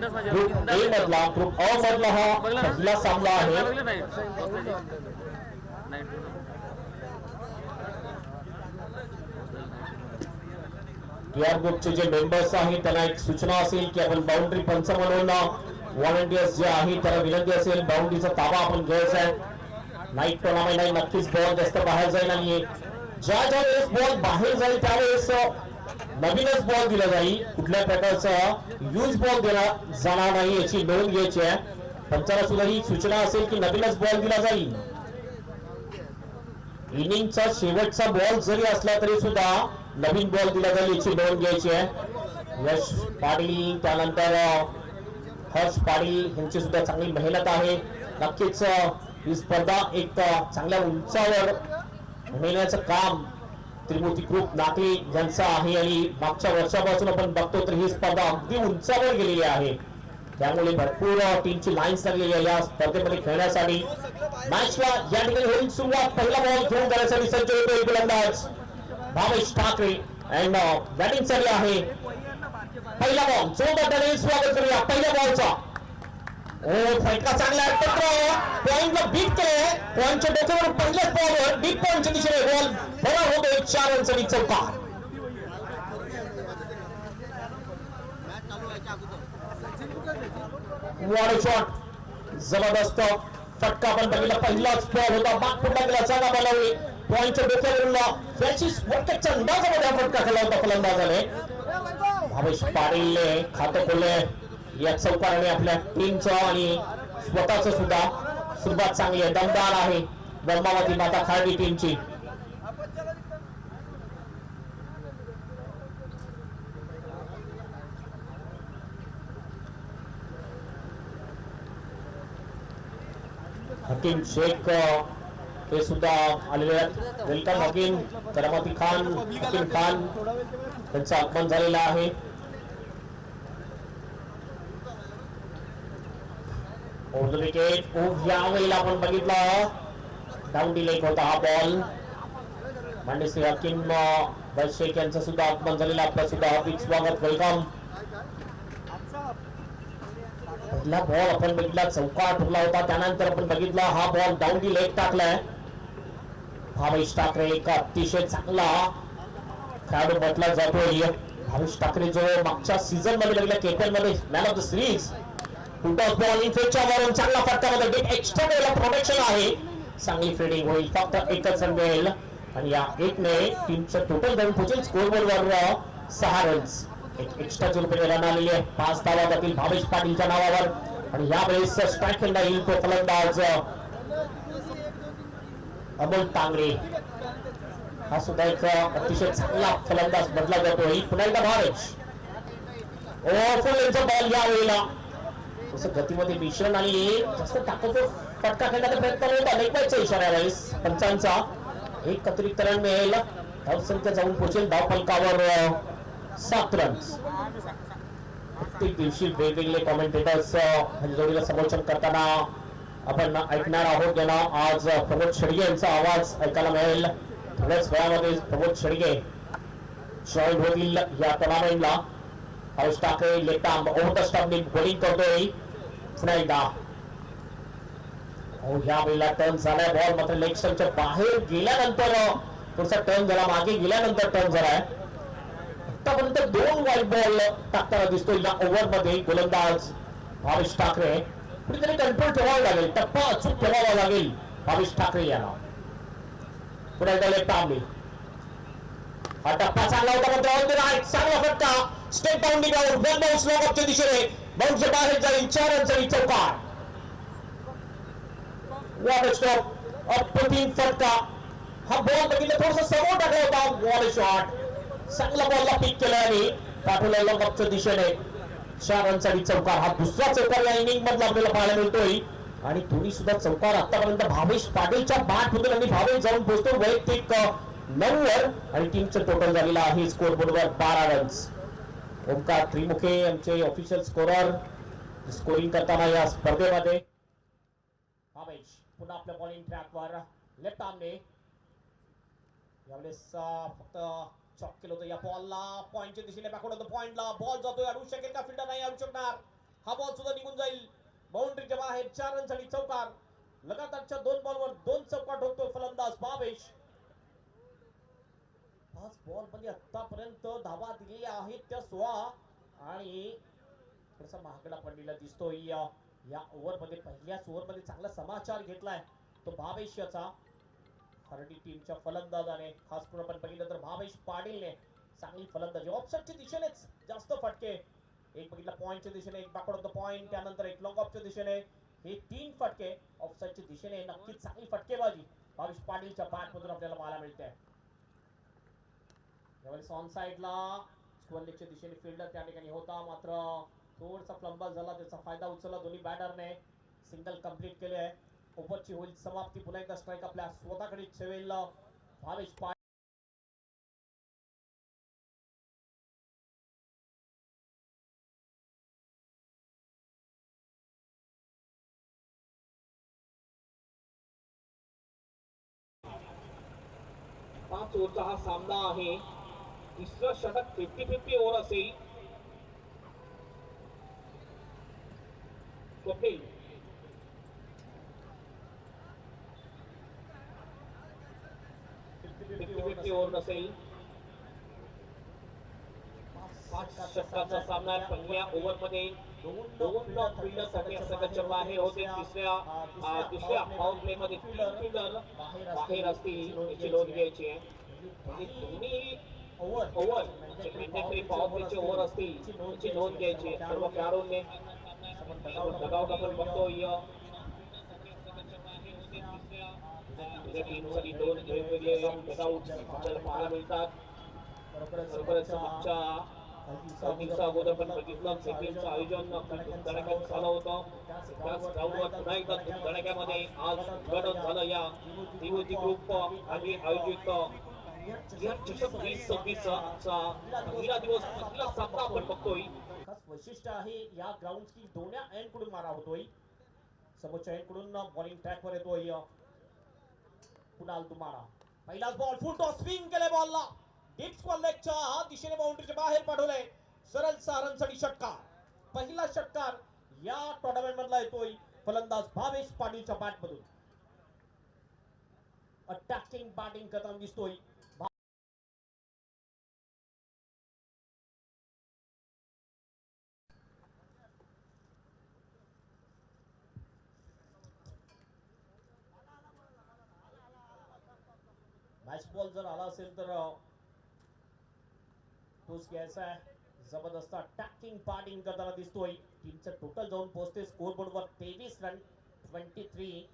Group A मधला group अ मधला हा पहिला सामना आहे. टीआर ग्रुपचे जे मेंबर्स आहेत त्यांना एक सूचना असेल की आपण बाउंड्री पंच म्हणून व्हॉलंटियर्स जे आहेत त्यांना विनंती असेल बाउंड्रीचा ताबा आपण घ्यायचा आहे. नाईट टुर्नामेंट आहे, नक्कीच बॉल जास्त बाहेर जाईल आणि ज्या ज्या वेळेस बॉल बाहेर जाईल त्यावेळेस नवीनच बॉल दिला जाईल. कुठल्या प्रकारचा यूज बॉल दिला जाणार नाही याची नोंद घ्यायची आहे. पंचाला सुद्धा ही सूचना असेल की नवीनच बॉल दिला जाईल. इनिंगचा शेवटचा बॉल जरी असला तरी सुद्धा नवीन बॉल दिला जाईल याची नोंद घ्यायची आहे. यश पाटील त्यानंतर हर्ष पाटील यांची सुद्धा चांगली मेहनत आहे. नक्कीच ही स्पर्धा एक चांगल्या उंचावर नेण्याचं काम त्रिमूर्ती ग्रुप नाते यांचं आहे आणि मागच्या वर्षापासून आपण बघतो तर ही स्पर्धा अगदी उंचावर गेलेली आहे. त्यामुळे भरपूर टीमची लाईन्स लागलेली आहे या स्पर्धेमध्ये खेळण्यासाठी. मॅचला या ठिकाणी होईल सुरुवात. पहिला बॉल घेऊन जाण्यासाठी सज्ज होतोय गोलंदाज भावेश ठाकरे अँड बॅटिंग साठी आहे. पहिला बॉल जोरदार स्वागत करूया पहिल्या बॉलचा. फटका चांगला पॉइंटला बीट केले. पॉइंटच्या डोक्यावर पहिल्याच बॉलवर डीप पॉइंटच्या दिशेने बॉल बरा होतोय 4 रनसाठी चौकार. वॉड शॉट जबरदस्त फटका पण बघितला. पहिलाच बॉल होता बाग फुटला गेला. चांगला बॉल आहे पॉइंटच्या डोक्यावरून फॅचिस वरच्या अंदाजामध्ये हा फटका खेळला होता फलंदाजाने. भावेश पाटीलने खातं खोलले या चौकाराने आपल्या टीमचं आणि स्वतःच सुद्धा. सुरुवात चांगली आहे, दमदार आहे ब्रह्मावती माता खारडी टीमची. हकीम शेख ते सुद्धा आलेले आहेत. वेलकम हकीम. करामती खान हकीम खान त्यांचं आगमन झालेलं आहे. विकेट यावेळेला आपण बघितलं डाऊन डिलेक होता हा बॉल. मांडेश्री हकीम शेख यांचं सुद्धा आगमन झालेलं आपलं सुद्धा हार्दिक स्वागत वेलकम. पहिला बॉल आपण बघितला चौकार ठोकला होता. त्यानंतर आपण बघितला हा बॉल डाऊन दी लेग टाकलाय. भावेश ठाकरे एक अतिशय चांगला खेळाडू म्हटला जातोय. भावेश ठाकरे जो मागच्या सीझन मध्ये बघितला केपीएल मध्ये man of the series. Ball इनफेक्टच्या वरून चांगला फटकामध्ये डीप एक्स्ट्रा वेळेला प्रोटेक्शन आहे. चांगली फिल्डिंग होईल. फक्त एकच रन मिळेल आणि या एकने टीमचं टोटल रन पोहोचेल स्कोर बोर्डवर 6 रन्स. एक एक्स्ट्राची रुपये रन आलेली आहे. 5 धावा जातील भावेश पाटीलच्या नावावर आणि यावेळेस स्ट्राईक खेळला येईल तो फलंदाज अमोल तांगरे. हा सुद्धा एक अतिशय चांगला फलंदाज बदला जातोय. पुन्हा एकदा भावेश फुल बॉल या वेळेला गतीमध्ये मिश्रण आणि जास्त ताकदीचा फटका खेळण्याचा प्रयत्न होता. लेखवायचा इशारा यावेळेस पंचांचा. एक अतिरिक्त रन मिळेल. धावसंख्या जाऊन पोहोचेल धाव फलकावर 7 रन्स. प्रत्येक दिवशी वेगवेगळे कॉमेंटेटर्स जोडीला समोचन करताना आपण ऐकणार आहोत. यांना आज प्रमोद शेडगे यांचा आवाज ऐकायला मिळेल. थोड्याच वेळामध्ये प्रमोद शेडगे जॉईन होतील या टुर्नामेंटला. Bhavesh Thackeray left arm over the stump bowling करतोय. पुन्हा एकदा ह्या वेळेला टर्न झालाय. बॉल मात्र लेग स्टंपच्या बाहेर गेल्यानंतर थोडासा टर्न झाला. मागे गेल्यानंतर टर्न झालाय. आतापर्यंत 2 वाईड बॉल टाकताना दिसतोय या ओव्हर मध्ये गोलंदाज भावेश ठाकरे. कुठेतरी कंट्रोल ठेवावा लागेल. टप्पा अचूक ठेवावा लागेल भावेश ठाकरे यांना. पुन्हा एकदा लेफ्ट आर्मने हा टप्पा चांगला होता मात्र चांगला फटका. Step boundary ground one bounce long ऑफच्या दिशेने बाउन्सच्या बाहेर जाईल. 4 रनसाठी चौकार. वॉटर स्टॉप अप्रतिम फटका. हा बॉल बघितलं थोडस समोर टाकला होता. वॉल शॉट चांगला बॉलला पिक केला आणि पाठवला लॉंग ऑफच्या दिशेने 4 रनसाठी चौकार. हा दुसरा चौकार या इनिंग मधला आपल्याला पाहायला मिळतोय आणि दोन्ही सुद्धा चौकार आतापर्यंत भावेश पाटीलच्या बॅट मधून आणि भावेश जाऊन पोहोचतो वैयक्तिक 9 वर आणि टीमचं टोटल झालेलं आहे स्कोर बोर्डवर 12 रन्स. ओमकार त्रिमुखे आमचे ऑफिशियल स्कोरर स्कोरिंग करताना या स्पर्धेमध्ये. भावेश पुन्हा आपल्या बॉलिंग ट्रॅकवर लेफ्ट आर्मने यावेळेस फक्त चॉक केलं होतं. या बॉलला पॉइंटच्या दिशेने बॅकवर्ड होतं. पॉइंटला बॉल जातोय. अडू शकेल का? फिल्डर नाही अडू शकणार. हा बॉल सुद्धा निघून जाईल बाउंड्रीच्या बाहेर. 4 रनसाठी चौकार. लगातारच्या 2 बॉलवर 2 चौकार ठोकतो फलंदाज भावेश. 5 बॉल मध्ये आतापर्यंत धावा दिलेल्या आहेत त्या 16 आणि थोडासा महागडा पडलेला दिसतोय या ओव्हर मध्ये. पहिल्याच ओव्हर मध्ये चांगला समाचार घेतलाय तो भावेश याचा. हरडी टीमच्या फलंदाजाने खास करून आपण बघितलं तर भावेश पाटीलने चांगली फलंदाजी. ऑफसाईडच्या दिशेनेच जास्त फटके. एक बघितला पॉइंटच्या दिशेने, एक बॅकवर्ड ऑफ द पॉइंट, त्यानंतर एक लॉंग ऑफच्या दिशेने. हे 3 फटके ऑफसाईडच्या दिशेने. नक्कीच चांगली फटकेबाजी भावेश पाटीलच्या बॅट मधून आपल्याला पाहायला मिळते. यावेळेस ऑन साइडला स्क्वेअरच्या दिशेने फिल्डर त्या ठिकाणी होता, मात्र थोडासा फ्लंबल झाला. त्याचा फायदा उचलला दोन्ही बॅटरने. सिंगल कंप्लीट केले आहे. ओव्हरची होईल समाप्ती. पुन्हा एकदा स्ट्राईक आपल्या स्वतःकडे ठेवेल भावेश पाटील. 5 ओव्हरचा हा सामना आहे. तिसरं षटक 50-50 ओव्हर असेल. स्वप्नील 50-50 ओव्हर नसेल. 5 षटकाचा सामना. पहिल्या ओव्हर मध्ये 2 फिल्डर षटकाच्या बाहेर होते. दुसऱ्या पॉवर प्ले मध्ये 3 फिल्डर बाहेर असतील याची नोंद घ्यायची आहे. म्हणजे दोन्ही ओव्हर मॅन्डेटरी पॉवर प्लेचे ओव्हर असतील याची नोंद घ्यायची आहे. सर्व खेळाडूंनी डगआउट आपण बघतोय. टीमसाठी 2 वेगवेगळे डगआउट आपल्याला पाहायला मिळतात. बरोबरच मागच्या काही दिवसा अगोदर पण बघितलं सेकंडचं आयोजन धुमधडाक्यात झालं होतं. त्याच ग्राउंडवर पुन्हा एकदा धुमधडाक्यामध्ये आज उद्घाटन झालं या त्रिभुजी ग्रुप आणि आयोजित चषक 2026 चा पहिला दिवस, पहिला सामना आपण बघतोय. खास वैशिष्ट्य आहे या ग्राउंडची. दोन्ही एंड कडून मारा होतोय. समोरच्या एंड कडून बॉलिंग ट्रॅक वर येतोय कुणाल तुमारा. पहिलाच बॉल फुल टॉस स्विंग केले बॉलला. डीप स्क्वेअर लेगच्या दिशेने बाउंड्रीच्या बाहेर पाठवलंय. सरळ 6 रनसाठी षटकार. पहिला षटकार या टुर्नामेंट मधला येतोय फलंदाज भावेश पाटीलच्या बॅट मधून. अटॅकिंग बॅटिंग करताना दिसतोय. मॅच बॉल जर आला असेल तर तोच घ्यायचा आहे. जबरदस्त अटॅकिंग बॅटिंग करताना दिसतोय. टीमचं टोटल जाऊन पोहोचते स्कोर बोर्डवर 23 रन 23.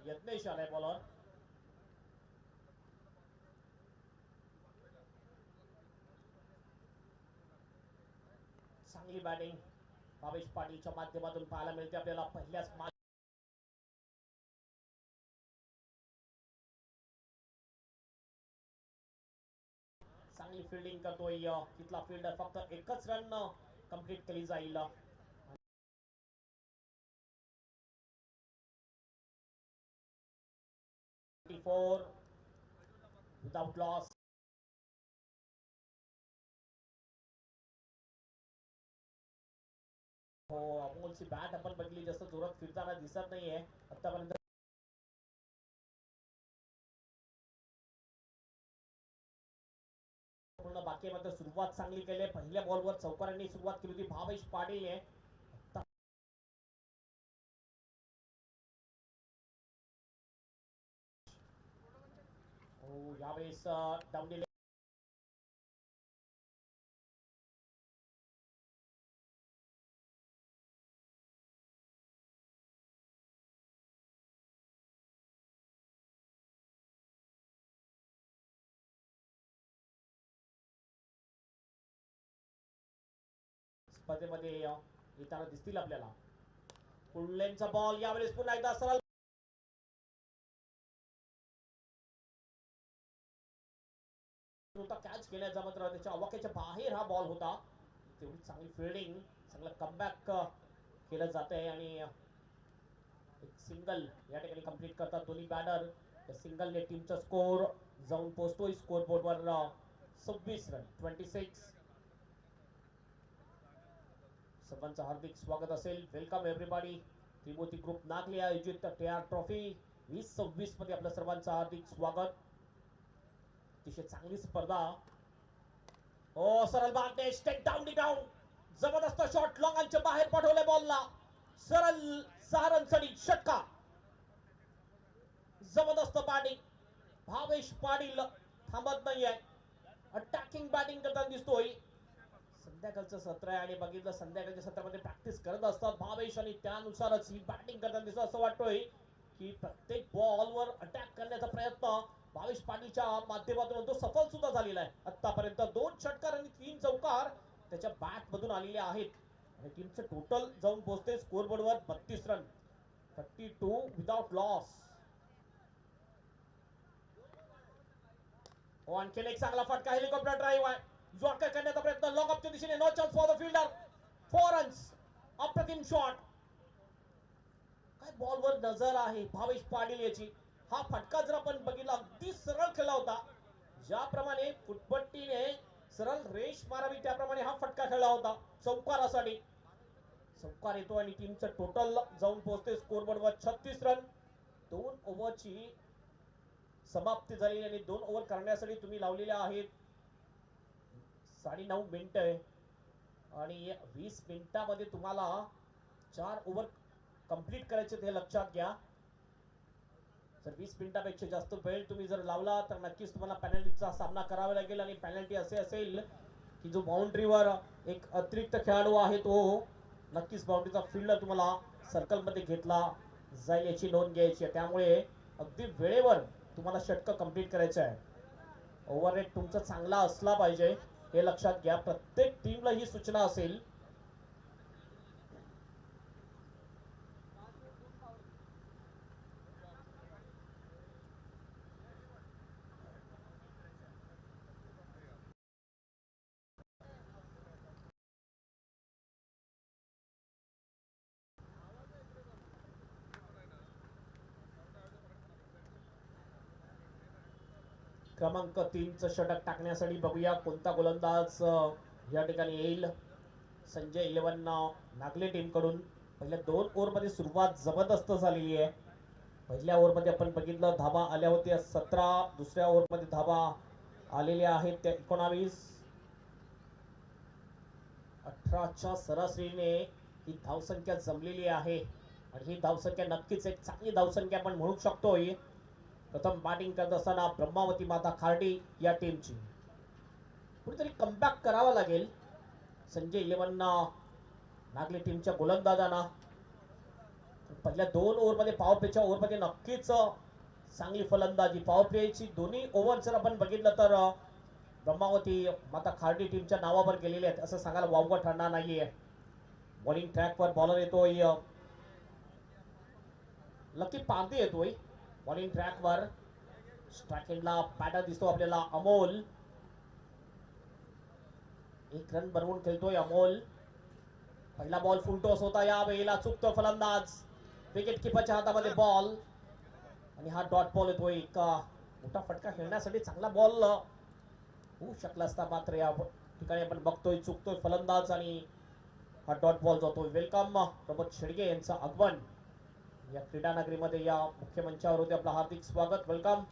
यत्नेश आलाय बॉलर. चांगली बॅटिंग भावेश पाटीलच्या माध्यमातून पाहायला मिळते आपल्याला. पहिल्याच चांगली फिल्डिंग करतोय तिथला फिल्डर. फक्त एकच रन कंप्लीट केली जाईल. Without loss. हो, अमोलची बॅट आपण बघली जास्त जोरात फिरताना दिसत नाहीये आतापर्यंत. पूर्ण बाकी मात्र सुरुवात चांगली केली. पहिल्या बॉलवर चौकारांनी सुरुवात केली होती भावेश पाटीलने. हो, यावेळेस डावलेले स्पर्धेमध्ये येताना दिसतील आपल्याला. कुंडलेंचा बॉल यावेळेस पुन्हा एकदा सरळ कॅच केल्याचा मात्र त्याच्या अवाक्याच्या बाहेर हा बॉल होता. तेवढी चांगली फिल्डिंग चांगलं कमबॅक केलं जात आहे आणि एक सिंगल या ठिकाणी कंप्लीट करतात दोन्ही बॅटर. त्या सिंगलने टीमचा स्कोर जाऊन पोहोचतोय स्कोर बोर्डवर 26 रन 26. सर्वांचं हार्दिक स्वागत असेल. Welcome everybody. Trimurti group Nagle आयोजित TR ट्रॉफी 2026 मध्ये आपलं सर्वांचं हार्दिक स्वागत. अतिशय चांगली स्पर्धा. ओ सरळ बागने स्टेट डाऊन दी डाऊन. जबरदस्त शॉट लॉंगांच्या बाहेर पाठवले बॉलला. सरळ 6 रनसाठी षटकार. जबरदस्त बॅटिंग. भावेश पाटील थांबत नाहीये. अटॅकिंग बॅटिंग करताना दिसतोय. संध्याकाळचं सत्र आहे आणि बघितलं संध्याकाळच्या सत्रामध्ये प्रॅक्टिस करत असतात भावेश आणि त्यानुसारच ही बॅटिंग करताना दिसत असं वाटतोय की प्रत्येक बॉलवर अटॅक करण्याचा प्रयत्न भावेश पाटीलच्या माध्यमातून तो सफल सुद्धा झालेला आहे. आतापर्यंत 2 षटकार आणि 3 चौकार त्याच्या बॅट मधून आलेले आहेत आणि टीमचं टोटल जाऊन पोहोचते स्कोर बोर्डवर 32 रन 32 विदाउट लॉस. आणखीन एक चांगला फटका हेलिकॉप्टर ड्राईव्ह आहे. यॉर्कर करण्याचा प्रयत्न लॉंग ऑफच्या दिशेने. No chance for the fielder. 4 runs. अप्रतिम शॉट. काय बॉलवर नजर आहे भावेश पाटील याची. हा फटका जर आपण बघितला अगदी सरळ खेळला होता. ज्याप्रमाणे फुटपट्टीने सरळ रेष मारावी त्याप्रमाणे हा फटका खेळला होता चौकारासाठी. चौकार येतो आणि टीमचं टोटल जाऊन पोहोचते स्कोर बोर्डवर 36 रन. 2 ओव्हरची समाप्ती झाली आणि 2 ओव्हर करण्यासाठी तुम्ही लावलेल्या आहेत 9.5 मिनिटं आणि 20 मिनिटांमध्ये तुम्हाला 4 ओव्हर कंप्लीट करायचे ते लक्षात घ्या. जर 20 मिनिटापेक्षा जास्त वेळ तुम्ही जर लावला तर नक्कीच तुम्हाला पेनल्टीचा सामना करावा लागेल आणि पेनल्टी असे असेल की जो बाउंड्रीवर एक अतिरिक्त खेळाडू आहे तो नक्कीच बाउंड्रीचा फील्डर तुम्हाला सर्कलमध्ये घेतला जाईल याची नोंद घ्यायची आहे. त्यामुळे अगदी वेळेवर तुम्हाला षटक कंप्लीट करायचं आहे. ओव्हररेट तुमचा चांगला असला पाहिजे हे लक्षात घ्या. प्रत्येक टीमला ही सूचना असेल. क्रमांक 3चं षटक टाकण्यासाठी बघूया कोणता गोलंदाज या ठिकाणी येईल. संजय 11 नागले टीम कडून. पहिल्या 2 ओव्हरमध्ये सुरुवात जबरदस्त झालेली आहे. पहिल्या ओव्हरमध्ये आपण बघितलं धावा आल्या होत्या 17. दुसऱ्या ओव्हरमध्ये धावा आलेल्या आहेत त्या 19. 18च्या सरासरीने ही धावसंख्या जमलेली आहे आणि ही धावसंख्या नक्कीच एक चांगली धावसंख्या आपण म्हणू शकतोय. प्रथम बॅटिंग करत असताना ब्रह्मावती माता खार्डी या टीमची कुठेतरी कमबॅक करावा लागेल संजय 11 नागले टीमच्या गोलंदाजांना. पहिल्या 2 ओव्हरमध्ये पॉवर प्लेच्या ओव्हरमध्ये नक्कीच चांगली फलंदाजी. पॉवर प्लेची दोन्ही ओव्हर जर आपण बघितलं तर ब्रह्मावती माता खार्डी टीमच्या नावावर गेलेले आहेत असं सांगायला वावगं ठरणार नाहीये. बॉलिंग ट्रॅकवर बॉलर येतोय लकी पारदे येतोय बॉलिंग ट्रॅकवर. स्ट्राईक एंडला बॅटर दिसतो आपल्याला अमोल. 1 रन बनवून खेळतोय अमोल. पहिला बॉल फुल टॉस होता. या वेळेला चुकतो फलंदाज. विकेट किपरच्या हातामध्ये बॉल आणि हा डॉट बॉल येतोय. एक मोठा फटका खेळण्यासाठी चांगला बॉल होऊ शकला असता मात्र या ठिकाणी आपण बघतोय चुकतोय फलंदाज आणि हा डॉट बॉल जातोय. वेलकम प्रमोद शेडगे यांचं आगमन या क्रीडा नगरीमध्ये या मुख्य मंचावर होते. आपलं हार्दिक स्वागत. वेलकम.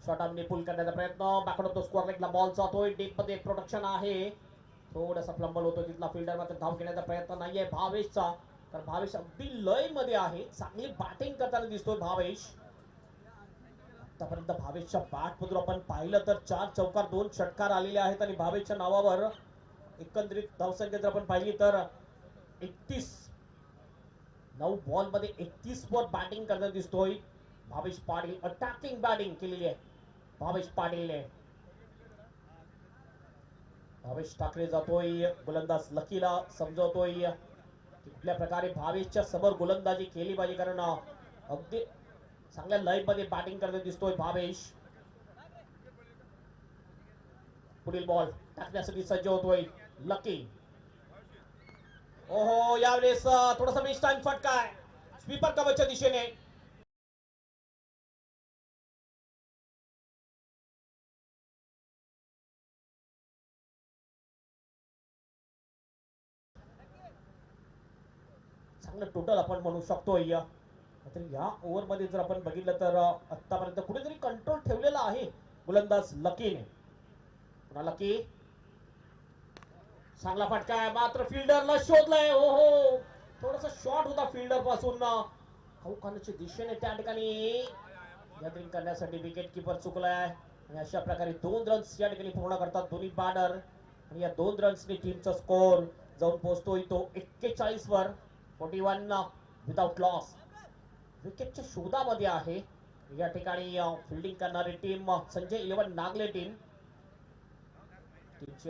शॉट आमने पुल करण्याचा प्रयत्न. बॅकवर्ड तो स्क्वेअर लेगला बॉल जातोय. डीप मध्ये प्रोटेक्शन आहे. थोडासा फ्लंबल होतो तिथला. फिल्डर मात्र धाव घेण्याचा प्रयत्न नाहीये भावेशचा. तर भावेश अगदी लय मध्ये आहे. चांगली बॅटिंग करताना दिसतोय भावेश. आतापर्यंत भावेशच्या बॅट मधून आपण पाहिलं तर 4 चौकार 2 षटकार आलेले आहेत आणि भावेशच्या नावावर एकंदरीत धावसंख्या जर आपण पाहिली तर 31. 9 बॉल मध्ये 31 वर बॅटिंग करताना दिसतोय भावेश पाटील. अटॅकिंग बॅटिंग केलेली आहे भावेश पाटीलने. भावेश ठाकरे जातोय गोलंदाज लकीला समजवतोय की कुठल्या प्रकारे भावेशच्या समोर गोलंदाजी केली पाहिजे कारण अगदी चांगल्या लय मध्ये बॅटिंग करताना दिसतोय भावेश. पुढील बॉल टाकण्यासाठी सज्ज होतोय लकी. ओहो यावेळेस थोडासा मिस टाइम फटका आहे स्वीपर कव्हरच्या दिशेने. चांगलं टोटल आपण म्हणू शकतो या ओव्हर मध्ये जर आपण बघितलं तर आतापर्यंत कुठेतरी कंट्रोल ठेवलेला आहे गोलंदाज लकीने. पुन्हा लकी चांगला फटका आहे मात्र फिल्डरला शोधलाय. हो हो थोडासा शॉट होता फिल्डर पासून खाऊखानाच्या दिशेने त्या ठिकाणी गॅदरिंग करण्यासाठी विकेट किपर चुकलाय आणि अशा प्रकारे 2 रन्स या ठिकाणी पूर्ण करतात दोन्ही बॅटर आणि या 2 रन्सने टीमचा स्कोर जाऊन पोहोचतोय तो 41 वर. 41 विदाउट लॉस. विकेटच्या शोधामध्ये आहे या ठिकाणी फिल्डिंग करणारी टीम संजय 11 नागले टीमची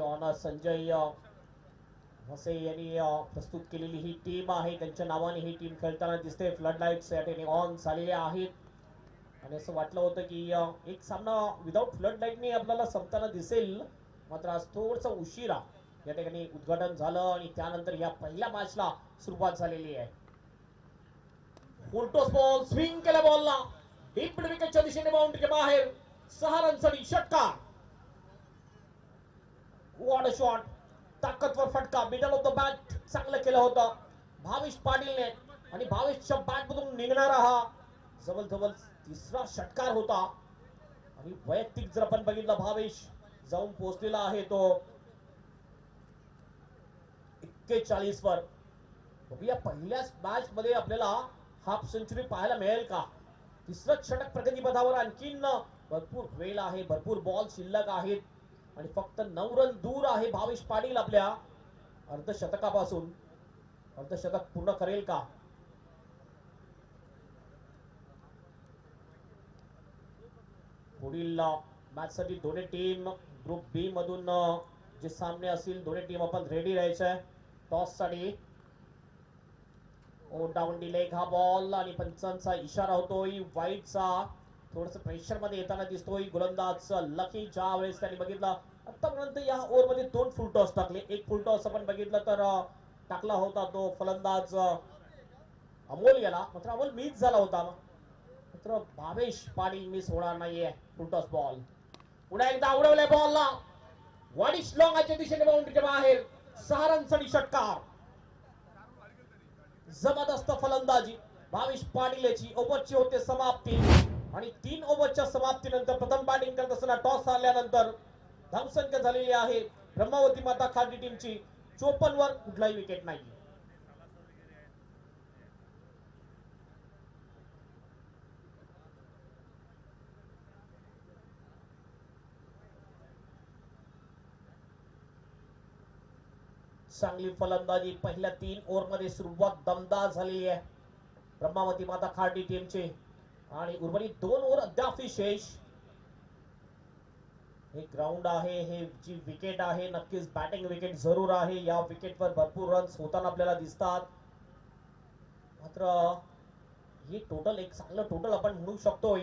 ऑनर संजय वसे यांनी प्रस्तुत केलेली ही टीम आहे. त्यांच्या नावाने ही टीम खेळताना दिसते. फ्लड लाईट्स या ठिकाणी ऑन झालेल्या आहेत आणि असं वाटलं होतं की एक सामना विदाउट फ्लड लाईटने आपल्याला संपताना दिसेल मात्र आज थोडंसं उशिरा या ठिकाणी उद्घाटन झालं आणि त्यानंतर या पहिल्या मॅचला सुरुवात झालेली आहे. फुलटॉस बॉल स्विंग केला बॉलला डीप विकेटच्या दिशेने बाउंड्रीच्या बाहेर 6 रनसाठी षटकार. वॉट अ शॉट ताकदवर फटका मिडल ऑफ द बॅट चांगलं केलं होतं भावेश पाटीलने आणि भावेशच्या बॅट मधून निघणारा हा जवळजवळ तिसरा षटकार होता आणि वैयक्तिक जर आपण बघितलं भावेश जाऊन पोहोचलेला आहे तो 41 वर. बघूया पहिल्याच मॅच मध्ये आपल्याला हाफ सेंचुरी पाहायला मिळेल का. तिसरं षटक प्रगतीपथावर आणखीन भरपूर वेळ आहे भरपूर बॉल शिल्लक आहेत आणि फक्त 9 रन दूर आहे भावेश पाटील आपल्या अर्धशतकापासून. अर्धशतक पूर्ण करेल का. पुढील मॅच साठी दोन्ही टीम ग्रुप बी मधून जे सामने असतील दोन्ही टीम आपण रेडी राहायचंय टॉस साठी. ओ डाऊन डिलेग हा बॉल आणि पंचांचा इशारा होतोय वाईटचा. थोडस प्रेशर मध्ये येताना दिसतोय गोलंदाज लकी. ज्या वेळेस त्यांनी बघितलं आतापर्यंत या ओव्हर मध्ये 2 फुल टॉस टाकले. एक फुल टॉस आपण बघितलं तर टाकला होता तो फलंदाज अमोल याला मात्र अमोल मिस झाला होता मात्र भावेश पाटील मिस होणार नाहीये. फुल टॉस बॉल पुन्हा एकदा उडवलाय बॉलला वाडिश लॉंगाच्या दिशेने बाउंड्रीच्या बाहेर 6 रनसाठी षटकार. जबरदस्त फलंदाजी भावेश पाटील याची ओव्हरची होते समाप्ती आणि 3 ओव्हरच्या समाप्तीनंतर प्रथम बॅटिंग करत असताना टॉस आल्यानंतर धावसंख्या झालेली आहे ब्रह्मावती माता खाडी टीमची 54 वर कुठलाही विकेट नाही. चांगली फलंदाजी पहिल्या 3 ओव्हर मध्ये सुरुवात दमदार झालेली आहे ब्रह्मावती माता खाडी टीमची आणि उर्वरित 2 ओव्हर अद्याप शेष. हे ग्राउंड आहे हे जी विकेट आहे नक्कीच बॅटिंग विकेट जरूर आहे. या विकेटवर भरपूर रन्स होताना आपल्याला दिसतात मात्र ही टोटल एक चांगलं टोटल आपण म्हणू शकतो.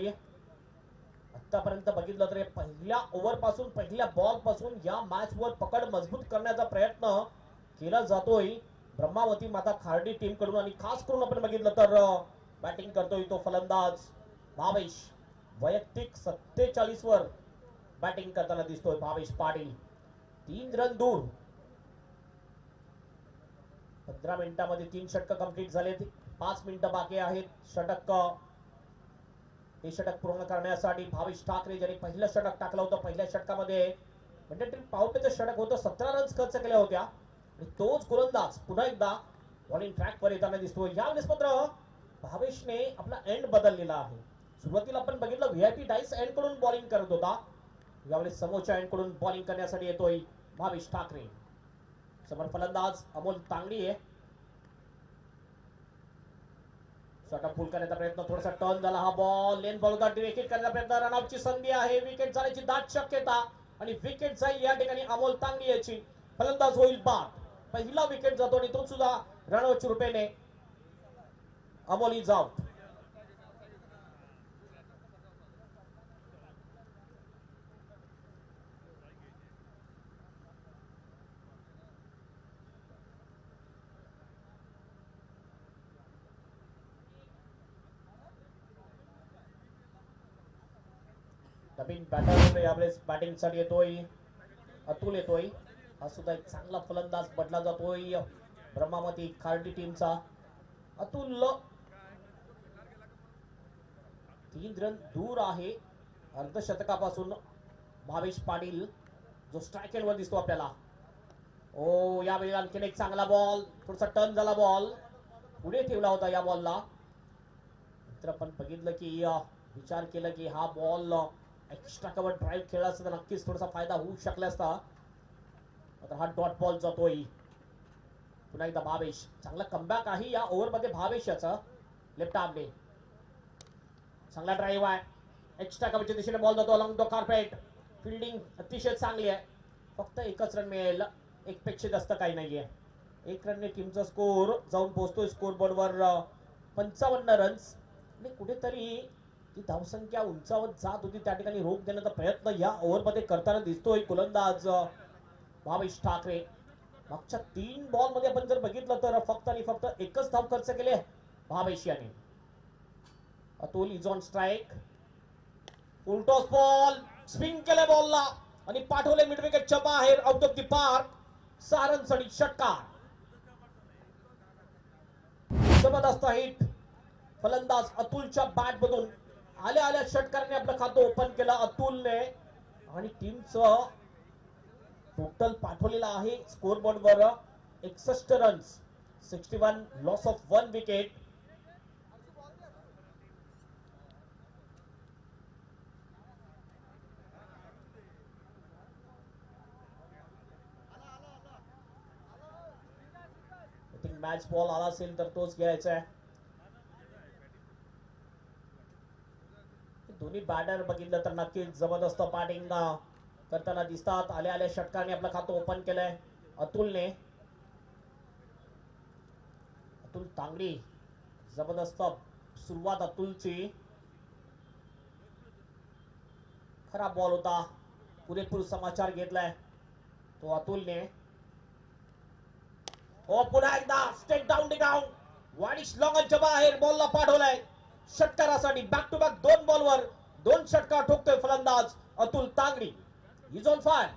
आतापर्यंत बघितलं तर पहिल्या ओव्हर पासून पहिल्या बॉल पासून या मॅच वर पकड मजबूत करण्याचा प्रयत्न केला जातोय ब्रह्मावती माता खार्डी टीम कडून आणि खास करून आपण बघितलं तर बॅटिंग करतोय तो फलंदाज भावेश. वैयक्तिक 47 वर बॅटिंग करताना दिसतोय भावेश पाटील. 3 रन दूर 15 मिनिटांमध्ये 3 षटक कंप्लीट झालेत. 5 मिनिटं बाकी आहेत षटक हे षटक पूर्ण करण्यासाठी. भावेश ठाकरे ज्यांनी पहिलं षटक टाकलं होतं पहिल्या षटकामध्ये म्हणजे पावटेचं षटक होतं 17 रन्स खर्च केल्या होत्या आणि तोच गोलंदाज पुन्हा एकदा बॉलिंग ट्रॅक वर येताना दिसतोय. यावेळेस मात्र भावेशने आपला एंड बदललेला आहे. सुरुवातीला आपण बघितलं व्हीआयपी डाईस एंड कडून बॉलिंग करत होता. यावेळेस समोरच्या एंड कडून बॉलिंग करण्यासाठी येतोय भावेश ठाकरे. समोर फलंदाज अमोल तांगडी आहे. षटक फुल करण्याचा प्रयत्न थोडासा टर्न झाला हा बॉल लेन बॉल विकेट करण्याचा प्रयत्न रनआउटची संधी आहे. विकेट जाण्याची दाट शक्यता आणि विकेट जाईल या ठिकाणी अमोल तांगडी याची. फलंदाज होईल बाद. पहिला विकेट जातो आणि तो सुद्धा रनआउटच्या रूपाने अमोल इज आउट. नवीन बॅटर यावेळेस बॅटिंग साठी येतोय अतुल येतोय. हा सुद्धा एक चांगला फलंदाज बदला जातोय ब्रह्मावती खार्डी टीमचा. अतुल 3 रन दूर आहे अर्धशतकापासून. भावेश पाटील जो स्ट्राईक वर दिसतो आपल्याला. ओ यावेळी आणखीन एक चांगला बॉल, थोडासा टर्न झाला बॉल, पुढे ठेवला होता या बॉलला. तर आपण बघितलं की विचार केला की हा बॉल एक्स्ट्रा कव्हर ड्राईव्ह खेळला असता तर नक्कीच थोडासा फायदा होऊ शकला असता. आता हा डॉट बॉल जातोय. पुन्हा एकदा भावेश, चांगला कमबॅक आहे या ओव्हरमध्ये भावेश याचा. लेफ्ट आर्मने चांगला ड्राईव्ह आहे. एक्स्ट्रा कव्हरच्या दिशेने बॉल जातो अलॉंग द कार्पेट. फिल्डिंग अतिशय चांगली आहे. फक्त एकच रन मिळेल, एक पेक्षा जास्त काही नाहीये. 1 रनने टीमचा स्कोर जाऊन पोहोचतोय स्कोर बोर्डवर 55 रन्स. आणि कुठेतरी ती धावसंख्या उंचावत जात होती, त्या ठिकाणी रोख देण्याचा प्रयत्न या ओव्हरमध्ये करताना दिसतोय गोलंदाज भावेश ठाकरे. मागच्या 3 बॉल मध्ये आपण जर बघितलं तर फक्त आणि फक्त एकच धाव खर्च केले भावेश याने. Atul is on strike. Full toss ball, swing केले बॉलला आणि पाठवले मिड विकेटच्या बाहेर आउट ऑफ द पार्क. 6 रनसाठी षटकार. जबरदस्त हिट. फलंदाज अतुलच्या बॅट मधून आल्या आल्या षटकाराने आपलं खातं ओपन केलं अतुलने. आणि टीमचं टोटल पाठवलेला आहे स्कोर बोर्डवर 61 runs, 61 loss of 1 wicket. Match ball आला असेल तर तोच घ्यायचा आहे. दोन्ही बॅटर बघितलं तर नक्कीच जबरदस्त बॅटिंग करताना दिसतात. आल्या आल्या षटकाने आपलं खातं ओपन केलंय अतुलने. अतुल तांगडी, जबरदस्त सुरुवात अतुलची. खराब बॉल होता, पुरेपूर समाचार घेतलाय तो अतुलने. हो पुन्हा एकदा स्टेट डाऊन डिगाऊन वाडिश लॉंगच्या बाहेर बॉलला पाठवलाय षटकारासाठी. बॅक टू बॅक 2 बॉलवर 2 षटकार ठोकतोय फलंदाज Atul Tangdi. Is on fire.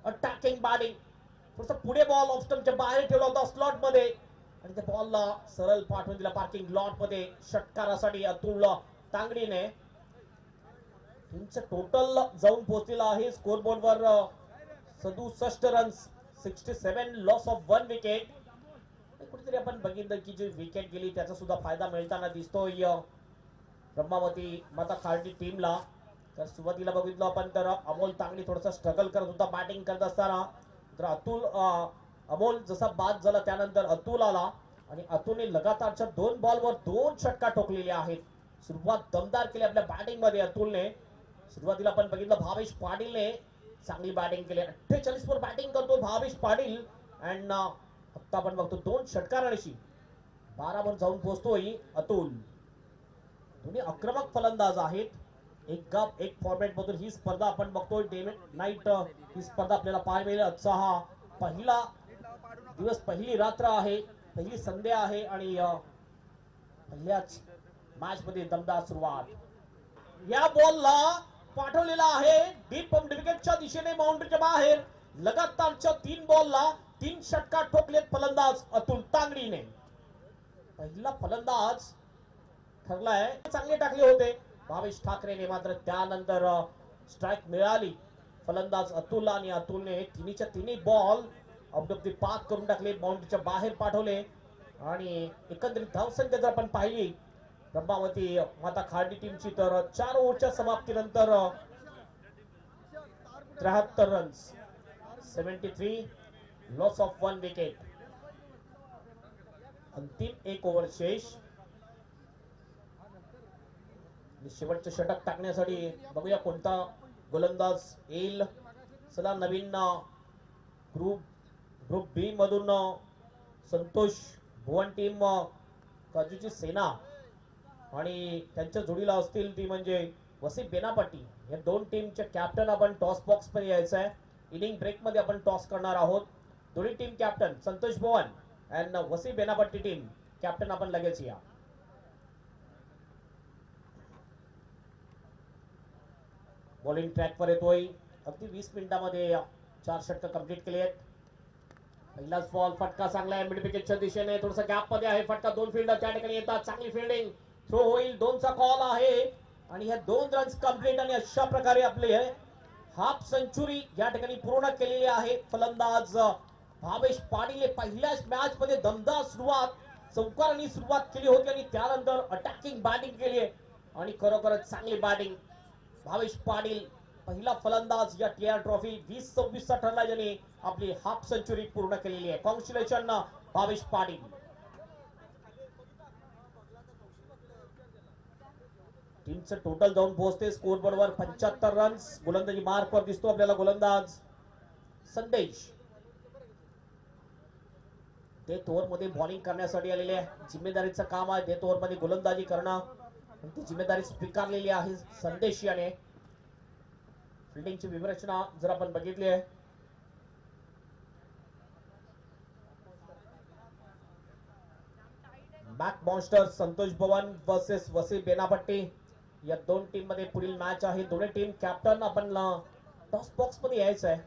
Attacking batting. थोडस पुढे बॉल ऑफ स्टंपच्या बाहेर ठेवला होता स्लॉट मध्ये आणि त्या बॉलला सरळ पाठवून दिला पार्किंग लॉट मध्ये षटकारासाठी अतुल तांगडीने. टीमचं टोटल जाऊन पोहोचलेलं आहे स्कोर बोर्डवर 67 रन्स, 67 लॉस ऑफ 1 विकेट. कुठेतरी आपण बघितलं की जी विकेट गेली त्याचा सुद्धा फायदा मिळताना दिसतोय ब्रह्मावती माता खार्डी टीमला. तर सुरुवातीला बघितलं आपण तर अमोल तांगडी थोडासा स्ट्रगल करत होता बॅटिंग करत असताना. तर अमोल जसा बाद झाला त्यानंतर अतुल आला आणि अतुलने लगातारच्या 2 बॉलवर 2 षटकार ठोकलेले आहेत. सुरुवात दमदार केली आपल्या बॅटिंग मध्ये अतुलने. सुरुवातीला आपण बघितलं भावेश पाटीलने चांगली बॅटिंग केली. 48 वर बॅटिंग करतो भावेश पाटील. अँड आता आपण बघतो 2 षटकारांशी 12 वर जाऊन पोहोचतोय अतुल. दोन्ही आक्रमक फलंदाज आहेत. एक फॉर्मॅट मधून ही स्पर्धा आपण बघतोय. डे नाईट ही स्पर्धा आपल्याला पाहायला मिळेल. आजचा हा पहिला दिवस, पहिली रात्र आहे, पहिली संध्या आहे आणि पहिल्याच मॅच मध्ये दमदार सुरुवात. या बॉलला पाठवलेला आहे डीप विकेटच्या दिशेने बाउंड्रीच्या बाहेर. लगातारच्या 3 बॉलला 3 षटकार ठोकलेत फलंदाज अतुल तांगडीने. पहिला फलंदाज ठरलाय, चांगले टाकले होते भावेश ठाकरेने, मात्र त्यानंतर स्ट्राईक मिळाली फलंदाज अतुलला आणि अतुलने तिन्हीच्या तिन्ही ball out of the park करून टाकले, बाउंड्रीच्या बाहेर पाठवले. आणि एकंदरीत धावसंख्या जर आपण पाहिली ब्रह्मावती माता खार्डी टीमची तर 4 ओव्हरच्या समाप्तीनंतर 73 रन्स, 73 लॉस ऑफ 1 विकेट. अंतिम 1 ओव्हर शेष. शेवटचं षटक टाकण्यासाठी बघूया कोणता गोलंदाज येईल. चला नवीन ग्रुप बी मधून संतोष भुवन टीम काजूची सेना आणि त्यांच्या जोडीला असतील ती म्हणजे वसीम बेनापट्टी. या 2 टीमचे कॅप्टन आपण टॉस बॉक्स मध्ये यायचं आहे. इनिंग ब्रेक मध्ये आपण टॉस करणार आहोत. दोन्ही team captain Santosh Bhuvan and Wasim Benapatti team captain आपण लगेच या. बॉलिंग ट्रॅकवर येतोय. अगदी 20 मिनिटांमध्ये 4 षटक कंप्लीट केले आहेत. पहिलाच बॉल फटका चांगला आहे मिड विकेटच्या दिशेने, थोडासा गॅप मध्ये आहे फटका. 2 फिल्डर त्या ठिकाणी येतात, चांगली फिल्डिंग, थ्रो होईल, 2चा कॉल आहे आणि ह्या 2 रन्स कंप्लीट आणि अशा प्रकारे आपले हाफ सेंचुरी या ठिकाणी पूर्ण केलेली आहे. फलंदाज भावेश पाटील पहिल्याच मॅच मध्ये दमदार सुरुवात, चौकारांनी सुरुवात केली होती आणि त्यानंतर अटॅकिंग बॅटिंग केली आहे आणि खरोखरच चांगली बॅटिंग. भावेश पाटील पहिला फलंदाज या टीआर ट्रॉफी 20-26 चा ठरला, ज्याने आपली हाफ सेंचुरी पूर्ण केलेली आहे. कॉंग्रॅच्युलेशन भावेश पाटील. टीमचं टोटल जाऊन पोहोचते स्कोर बरोबर 75 रन्स. गोलंदाजी मार्क वर दिसतो आपल्याला गोलंदाज संदेश. डेथ ओव्हर मध्ये बॉलिंग करण्यासाठी आलेले आहे, जिम्मेदारीचं काम आहे डेथ ओव्हर मध्ये गोलंदाजी करणं, ती जिम्मेदारी स्वीकारलेली आहे संदेश याने. फिल्डिंगची विवरचना जर आपण बघितली आहे, बॅक मॉन्स्टर संतोष भवन वर्सेस वसीम बेनापट्टी या 2 टीम मध्ये पुढील मॅच आहे. दोन्ही टीम कॅप्टन आपण टॉस बॉक्स मध्ये यायचं आहे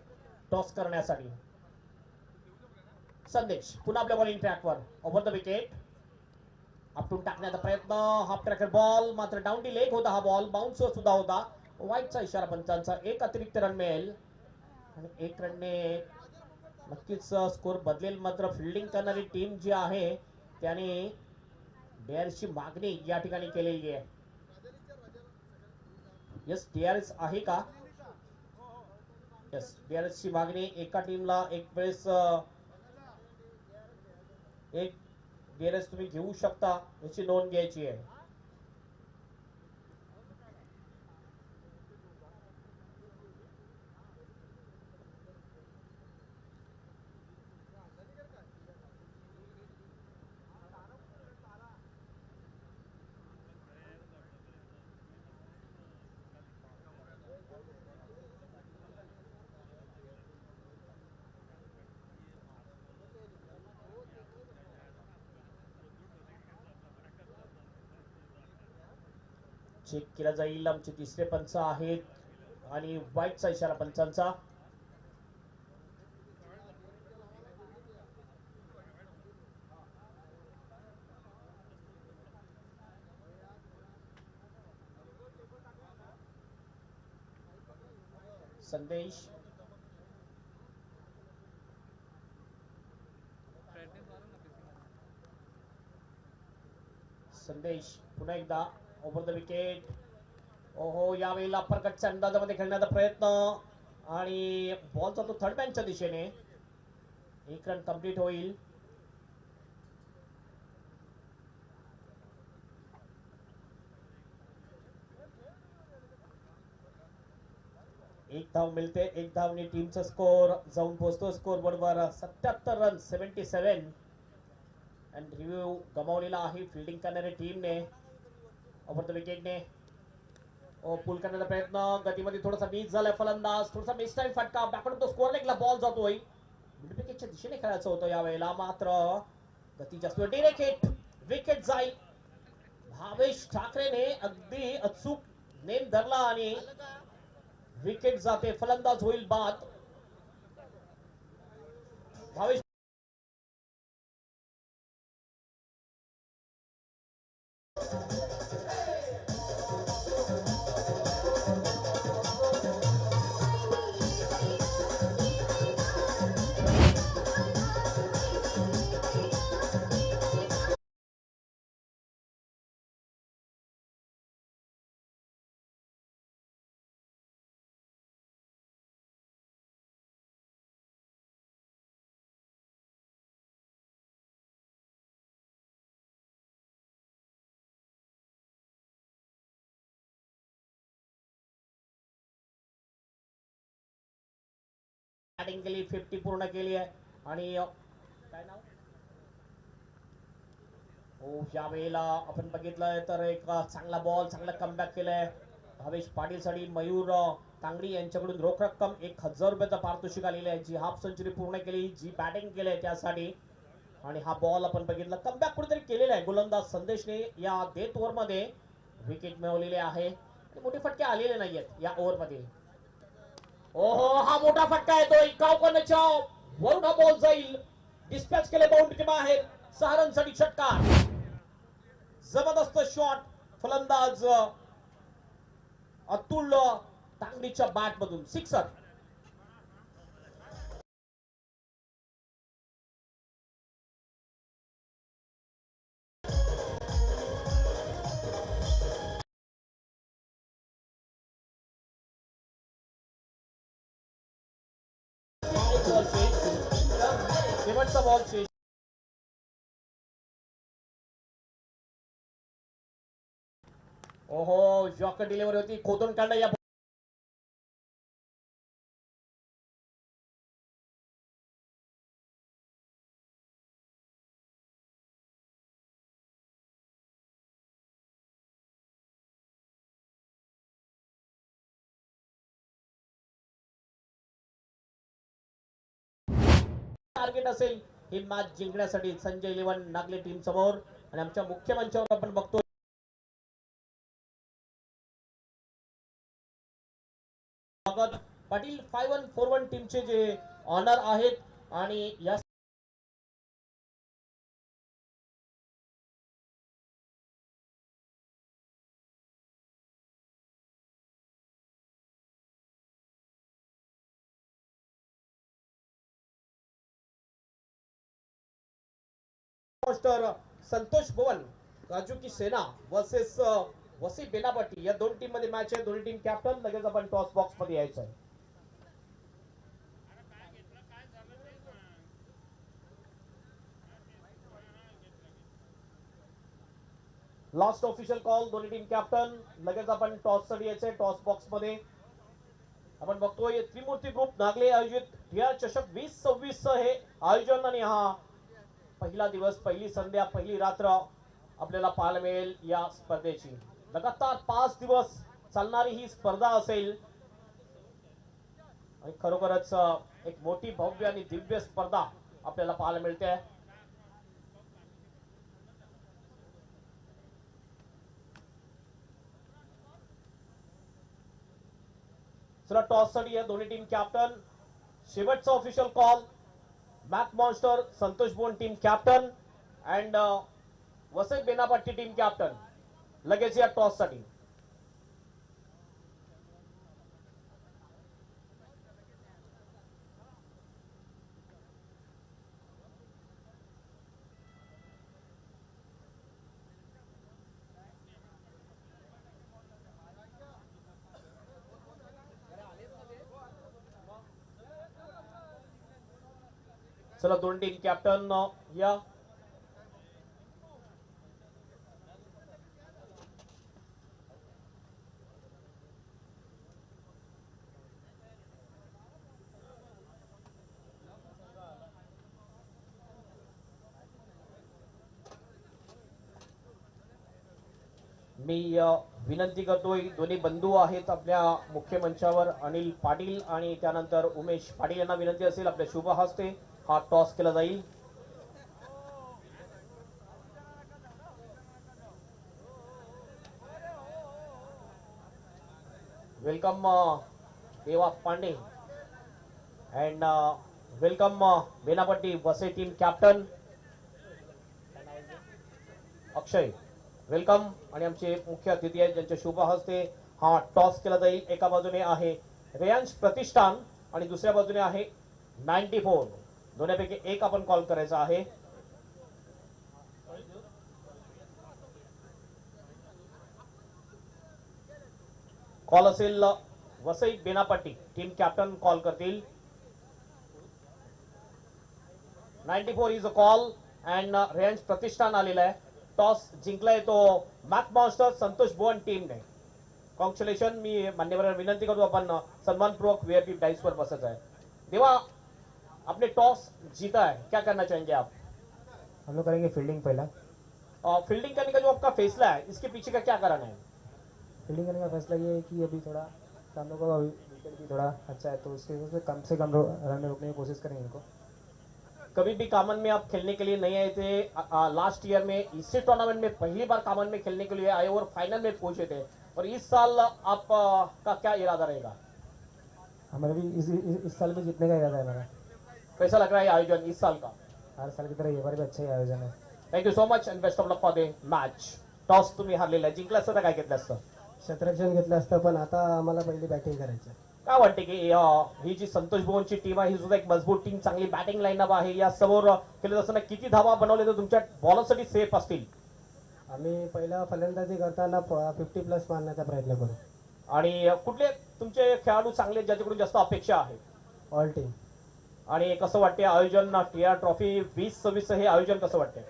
टॉस करण्यासाठी. संदेश पुन्हा आपल्या बॉलिंग ट्रॅकवर, ओव्हर द विकेट, आपटून टाकण्याचा प्रयत्न, हाफ ट्रॅकर बॉल, मात्र डाऊन डी लेग होता हा बॉल, बाउन्सर सुद्धा होता. वाईटचा इशारा पंचांचा. एक अतिरिक्त रन मिळेल आणि 1 रनने नक्कीच स्कोर बदलेल. मात्र फिल्डिंग करणारी टीम जी आहे त्याने डेअरची मागणी या ठिकाणी केलेली आहे. यस, डीआरएस आहे का? यस, डीआरएस ची मागणी. एका टीमला एक वेळेस एक डीआरएस तुम्ही घेऊ शकता, याची नोंद घ्यायची आहे. चेक केला जाईल. आमचे तिसरे पंच आहेत आणि वाईटचा इशारा पंचांचा. संदेश संदेश पुन्हा एकदा ओव्हर द विकेट. ओहो, यावेळेला अपरकटच्या अंदाजामध्ये खेळण्याचा प्रयत्न आणि बॉल जातो थर्ड मॅनच्या दिशेने. 1 रन कंप्लीट होईल. एक धाव मिळते, 1 धावने टीमचा स्कोर जाऊन पोहोचतो स्कोर बोर्डवर 77 रन 77. आणि रिव्ह्यू गमावलेला आहे फिल्डिंग करणाऱ्या टीमने. ओव्हर द विकेटने पुल करण्याचा प्रयत्न, गतीमध्ये थोडासा मिस झालाय फलंदाज, थोडासा मिस टाइम फटका, बॅकवर्ड तो स्कोर लेगला बॉल जातोय. मिड विकेटच्या दिशेने खेळायचं होतं यावेळेला, मात्र गती जास्त, डिरेक्ट हिट, विकेट जाईल. भावेश ठाकरेने अगदी अचूक नेम धरला आणि विकेट जाते, फलंदाज होईल बाद. भावेश बॅटिंग केली, 50 पूर्ण केली आहे आणि काय नाव हो, या वेळेला आपण बघितलं तर एक चांगला बॉल, चांगला कमबॅक केलाय भावेश पाटील साठी. मयूर तांगडी यांच्याकडून रोख रक्कम 1000 रुपयाचा पारितोषिक आलेले आहे, जी हाफ सेंचुरी पूर्ण केली, जी बॅटिंग केली त्यासाठी. आणि हा बॉल आपण बघितला, कमबॅक कुठेतरी केलेला आहे गोलंदाज संदेशने. या डेथ ओव्हर मध्ये विकेट मिळवलेले आहे मोठे फटके आलेले नाहीयेत या ओव्हर मध्ये. ओहो, हा मोठा फटका येतोय कावकनच्या वरून. हा बॉल जाईल, डिस्पॅच केले बाउंड्री बाहेर. 6 रनसाठी षटकार. जबरदस्त शॉट फलंदाज अतुल तांगडीच्या बॅट मधून. सिक्सर. शेवटचा बॉल शेष. ओहो, शॉक डिलिव्हरी होती, खोदून काढला या. टार्गेट असेल ही मॅच जिंकण्यासाठी संजय इलेव्हन नागले टीम समोर. आणि आमच्या मुख्य मंचावर आपण बघतो पाटील 5141 टीमचे जे ऑनर आहेत. आणि या संतोष भवन काजू की सेना वर्सेस वसी बेनापट्टी या दोन टीम मध्ये मॅच आहे. दोन्ही टीम कॅप्टन. लगेच आपण टॉस बॉक्स मध्ये यायचं आहे. Last official call. दोन्ही टीम कॅप्टन. लगेच आपण टॉस साठी यायचंय टॉस बॉक्स मध्ये. आपण बघतोय त्रिमूर्ती ग्रुप नागले आयोजित टीआर चषक 2026 हे आयोजन. आणि हा पहिला दिवस, पहिली संध्या, पहिली रात्र आपल्याला पाहायला मिळेल या स्पर्धेची. लगातार 5 दिवस चालणारी ही स्पर्धा असेल. आणि खरोखरच एक मोठी भव्य आणि दिव्य स्पर्धा आपल्याला पाहायला मिळते. चला टॉस साठी या दोन्ही टीम कॅप्टन. शेवटचा official call. Mac monster Santosh बोन team captain and Vasai Benapatti team captain. लगेच या टॉस साठी. चला दोन टीम कॅप्टन या. मी विनंती करतोय, दोन्ही बंधू आहेत आपल्या मुख्य मंचावर, अनिल पाटील आणि त्यानंतर उमेश पाटील यांना विनंती असेल आपल्या शुभ हस्ते हा टॉस केला जाईल. Welcome Deva Pandey and welcome Benapatti Vasai team captain Akshay. Welcome. आणि आमचे मुख्य अतिथी आहेत ज्यांच्या शुभ हस्ते हा टॉस केला जाईल. एका बाजूने आहे रेयांश प्रतिष्ठान आणि दुसऱ्या बाजूने आहे 94. दोन्हीपैकी एक आपण कॉल करायचा आहे. कॉल असेल Vasai Benapatti team captain call करतील. 94 is a call and Reyansh Pratishthan आलेला आहे. टॉस जिंकलाय तो मॅक मॉन्स्टर संतोष भुवन टीमने. कॉन्ग्रॅच्युलेशन. मी मान्यवरांना विनंती करतो आपण सम्मानपूर्वक वीआईपी डाइस पर बसत आहे. देवा, आपने टॉस जीता है, क्या करना चाहेंगे आप? हम लोग करेंगे फील्डिंग पहला. फील्डिंग करने का जो आपका फैसला है, इसके पीछे का क्या कारण है? फील्डिंग करने का फैसला ये है कि अभी थोड़ा हम लोग का विकेट भी थोड़ा अच्छा है, तो उसके वजह से कम रन रोकने की कोशिश करेंगे इनको. कभी भी कामन में आप खेलने के लिए नहीं आए थे. लास्ट ईयर में इसी टूर्नामेंट में पहली बार कामन में खेलने के लिए आए और फाइनल में पहुंचे थे. और इस साल आप का क्या इरादा रहेगा? हमारा भी इस साल भी जीतने का इरादा है हमारा। कैसा लग रहा है आयोजन इस साल का? हर साल की तरह ये बार भी अच्छा ही आयोजन है। Thank you so much and best of luck for the match. Toss तुम्ही हारलेला आहे. जिंकलं असतं तर काय घेतलं असतं? क्षेत्ररक्षण घेतलं असतं, पण आता आम्हाला पहिली बॅटिंग करायची आहे. काय वाटते की ही जी संतोष भुवनची टीम आहे ही सुद्धा एक मजबूत टीम, चांगली बॅटिंग लाईनअप आहे. या समोर केलं असताना किती धावा बनवले तर तुमच्या बॉलरसाठी सेफ असतील? आम्ही पहिला फलंदाजी करताना 50+ मारण्याचा प्रयत्न करू. आणि कुठले तुमचे खेळाडू चांगले आहेत, ज्याच्याकडून जास्त अपेक्षा आहे? All team. आणि कसं वाटते आयोजन टीआर ट्रॉफी 2026 हे आयोजन कसं वाटते?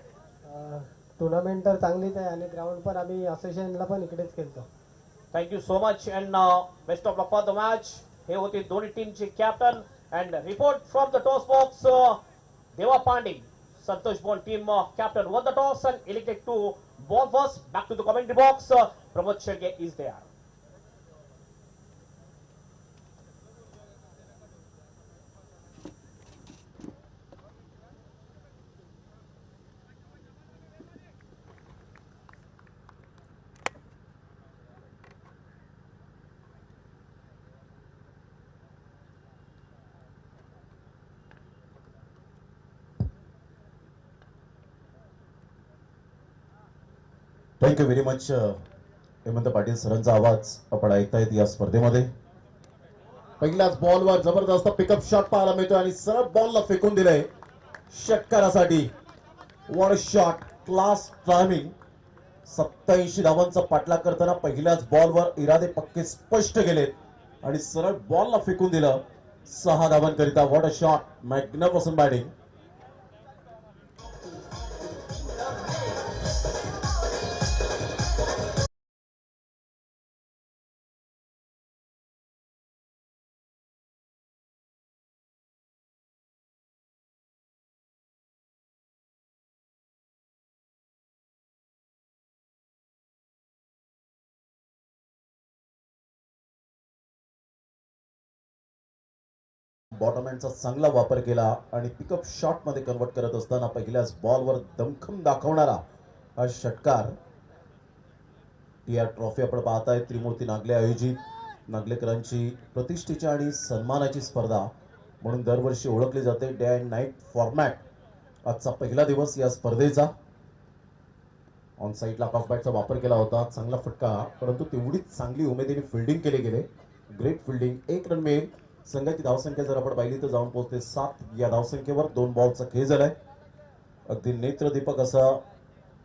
टुर्नामेंट तर चांगलीच आहे आणि ग्राउंड पण आम्ही असोसिएशनला पण इकडेच खेळतो. Thank you so much and best of luck for the match. हे होते दोन्ही टीमचे captain and report from the toss box. Deva Pandey, Santosh Bhuvan team captain won the toss and elected to bowl first. Back to the commentary box. Pramod Shelke is there. Thank you very much. Hemant Patil सरांचा आवाज आपण ऐकतायत या स्पर्धेमध्ये. पहिल्याच बॉलवर जबरदस्त पिकअप शॉट पाहायला मिळतोय आणि सरळ बॉलला फेकून दिलंय षटकारासाठी. What a shot, class timing. 87 धावांचा पाठलाग करताना पहिल्याच बॉलवर इरादे पक्के स्पष्ट गेलेत आणि सरळ बॉलला फेकून दिलं 6 धावांकरिता. What a shot, magnificent batting. बॉटमॅनचा चांगला वापर केला आणि पिकअप शॉट मध्ये कन्वर्ट करत असताना पहिल्याच बॉलवर दमखम दाखवणारा हा षटकार. टीआर ट्रॉफी आपण पाहताय त्रिमूर्ती नागले आयोजित, नागलेकरांची प्रतिष्ठेची आणि सन्मानाची स्पर्धा म्हणून दरवर्षी ओळखली जाते. Day and night format. आजचा पहिला दिवस या स्पर्धेचा. ऑन साईडला ऑफ वापर केला होता. चांगला फटका, परंतु तेवढीच चांगली उमेदीने फिल्डिंग केले गेले. Great fielding. 1 रन मिळेल. संघाची धावसंख्या जर आपण पाहिली तर जाऊन पोहोचते 7. या धावसंख्येवर 2 बॉलचा खेळ झालाय. अगदी नेत्रदीपक असा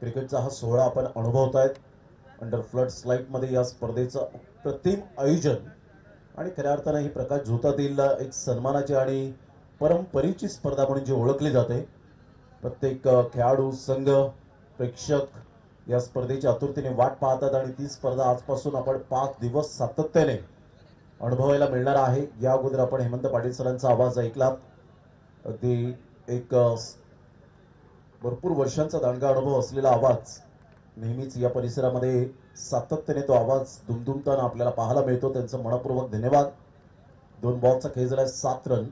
क्रिकेटचा हा सोहळा आपण अनुभवतायत. अंडर फ्लड स्लाइड मध्ये या स्पर्धेचं अप्रतिम आयोजन आणि खऱ्या अर्थानं ही प्रकाश झोतातील एक सन्मानाची आणि परंपरेची स्पर्धा म्हणून जी ओळखली जाते. प्रत्येक खेळाडू, संघ, प्रेक्षक या स्पर्धेची आतुरतेने वाट पाहतात आणि ती स्पर्धा आजपासून आपण 5 दिवस सातत्याने अनुभवायला मिळणार आहे. या अगोदर आपण हेमंत पाटील सरांचा आवाज ऐकलात. अगदी एक भरपूर वर्षांचा दांडगा अनुभव असलेला आवाज. नेहमीच या परिसरामध्ये सातत्याने तो आवाज दुमदुमताना आपल्याला पाहायला मिळतो. त्यांचं मनपूर्वक धन्यवाद. 2 बॉलचा खेळ झालाय. 7 रन.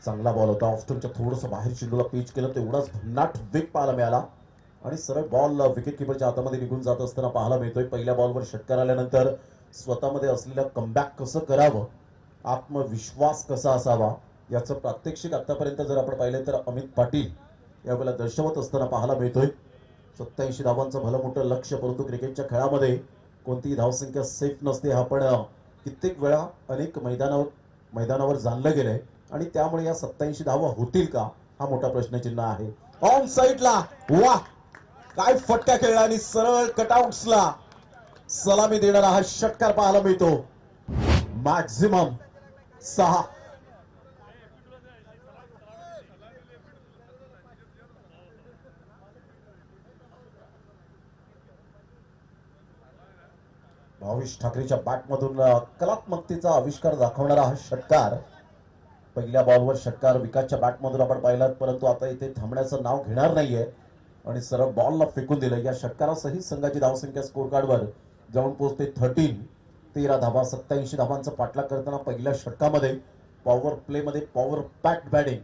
चांगला बॉल होता. ऑफस्टमच्या थोडंसं बाहेर चेंडूला पिच केलं, तेवढाच भन्नाट वेग पाहायला मिळाला आणि सरळ बॉल विकेट किपरच्या हातामध्ये निघून जात असताना पाहायला मिळतोय. पहिल्या बॉलवर षटकार आल्यानंतर स्वतःमध्ये असलेलं कमबॅक कसं करावं, आत्मविश्वास कसा असावा, याचं प्रात्यक्षिक आतापर्यंत जर आपण पाहिलं तर अमित पाटील यावेळेला दर्शवत असताना पाहायला मिळतोय. 87 धावांचं भलं मोठं लक्ष्य, परंतु क्रिकेटच्या खेळामध्ये कोणतीही धावसंख्या सेफ नसते. हा पण कित्येक वेळा अनेक मैदानावर जाणलं गेलंय आणि त्यामुळे या 87 धावा होतील का हा मोठा प्रश्नचिन्ह आहे. ऑन साईडला वा, काय फटका खेळला आणि सरळ कटआउट्सला सलामी देणारा हा षटकार पाहायला मिळतो. मॅक्झिमम 6. भावेश ठाकरेच्या बॅटमधून कलात्मकतेचा आविष्कार दाखवणारा हा षटकार. पहिल्या बॉलवर षटकार विकासच्या बॅटमधून आपण पाहिलात, परंतु आता इथे थांबण्याचं नाव घेणार नाहीये आणि सरळ बॉलला फेकून दिलं. या षटकारासहित संघाची धावसंख्या स्कोर कार्डवर जाऊन पोहोचते 13. 13 धावा. 87 धावांचा पाठलाग करताना पहिल्या षटकामध्ये पॉवर प्ले मध्ये power packed batting.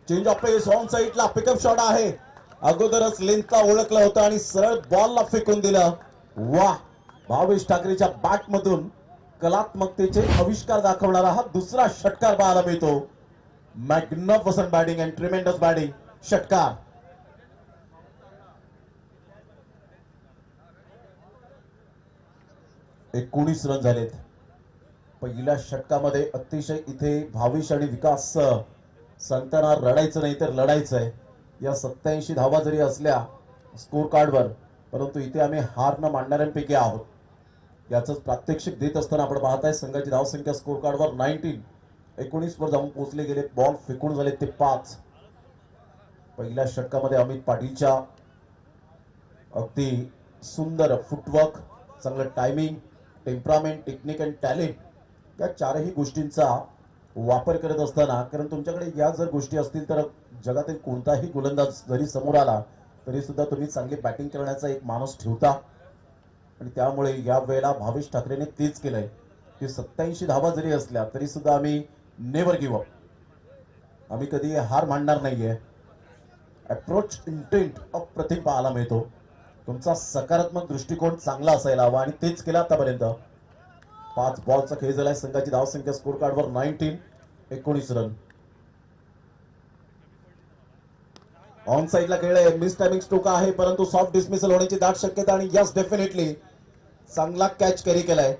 Change of pace on साईडला पिकअप शॉट आहे. अगोदरच लेंथला ओळखलं होतं आणि सरळ बॉलला फेकून दिलं. वा, भावेश ठाकरेच्या बॅट मधून कलात्मकतेचे आविष्कार दाखवणारा हा दुसरा षटकार पाहायला मिळतो. Magnificent batting and tremendous batting. षटकार 19 रन झालेत. पहिल्या षटकामध्ये अतिशय इथे भावेश आणि विकास सांगताना रडायचं नाही तर लढायचंय. या 87 धावा जरी असल्या स्कोर कार्डवर, परंतु इथे आम्ही हार न मानणाऱ्यांपैकी आहोत. याच प्रात्यक्षिक देत असताना आपण पाहताय संघाची धावसंख्या स्कोर कार्डवर 19 वर जाऊन पोहोचले गेले. बॉल फेकून झाले ते 5. पहिल्या षटकामध्ये अमित पाटीलच्या अगदी सुंदर फुटवर्क, चांगलं timing, temperament, technique and talent या चारही गोष्टींचा वापर करत असताना, कारण तुमच्याकडे या जर गोष्टी असतील तर जगातील कोणताही गोलंदाज जरी समोर आला तरी सुद्धा तुम्ही चांगली बॅटिंग करण्याचा एक माणूस ठेवता. आणि त्यामुळे या वेळेला भावेश ठाकरेने तेच केलंय की 87 धावा जरी असल्या तरी सुद्धा आम्ही नेव्हर गिव्ह अप, आम्ही कधी हार मानणार नाहीये. अप्रोच इंटेंट अप्रतिम पाहायला मिळतो. तुमचा सकारात्मक दृष्टिकोन चांगला असायला हवा आणि तेच केलं आतापर्यंत. 5 बॉलचा खेळ झालाय. संघाची धावसंख्या स्कोर कार्डवर 19 रन. ऑन साइडला खेळलाय. मिस टायमिंग स्ट्रोक आहे परंतु सॉफ्ट डिसमिसल होण्याची दाट शक्यता आणि यस डेफिनेटली चांगला कॅच कॅरी केलाय.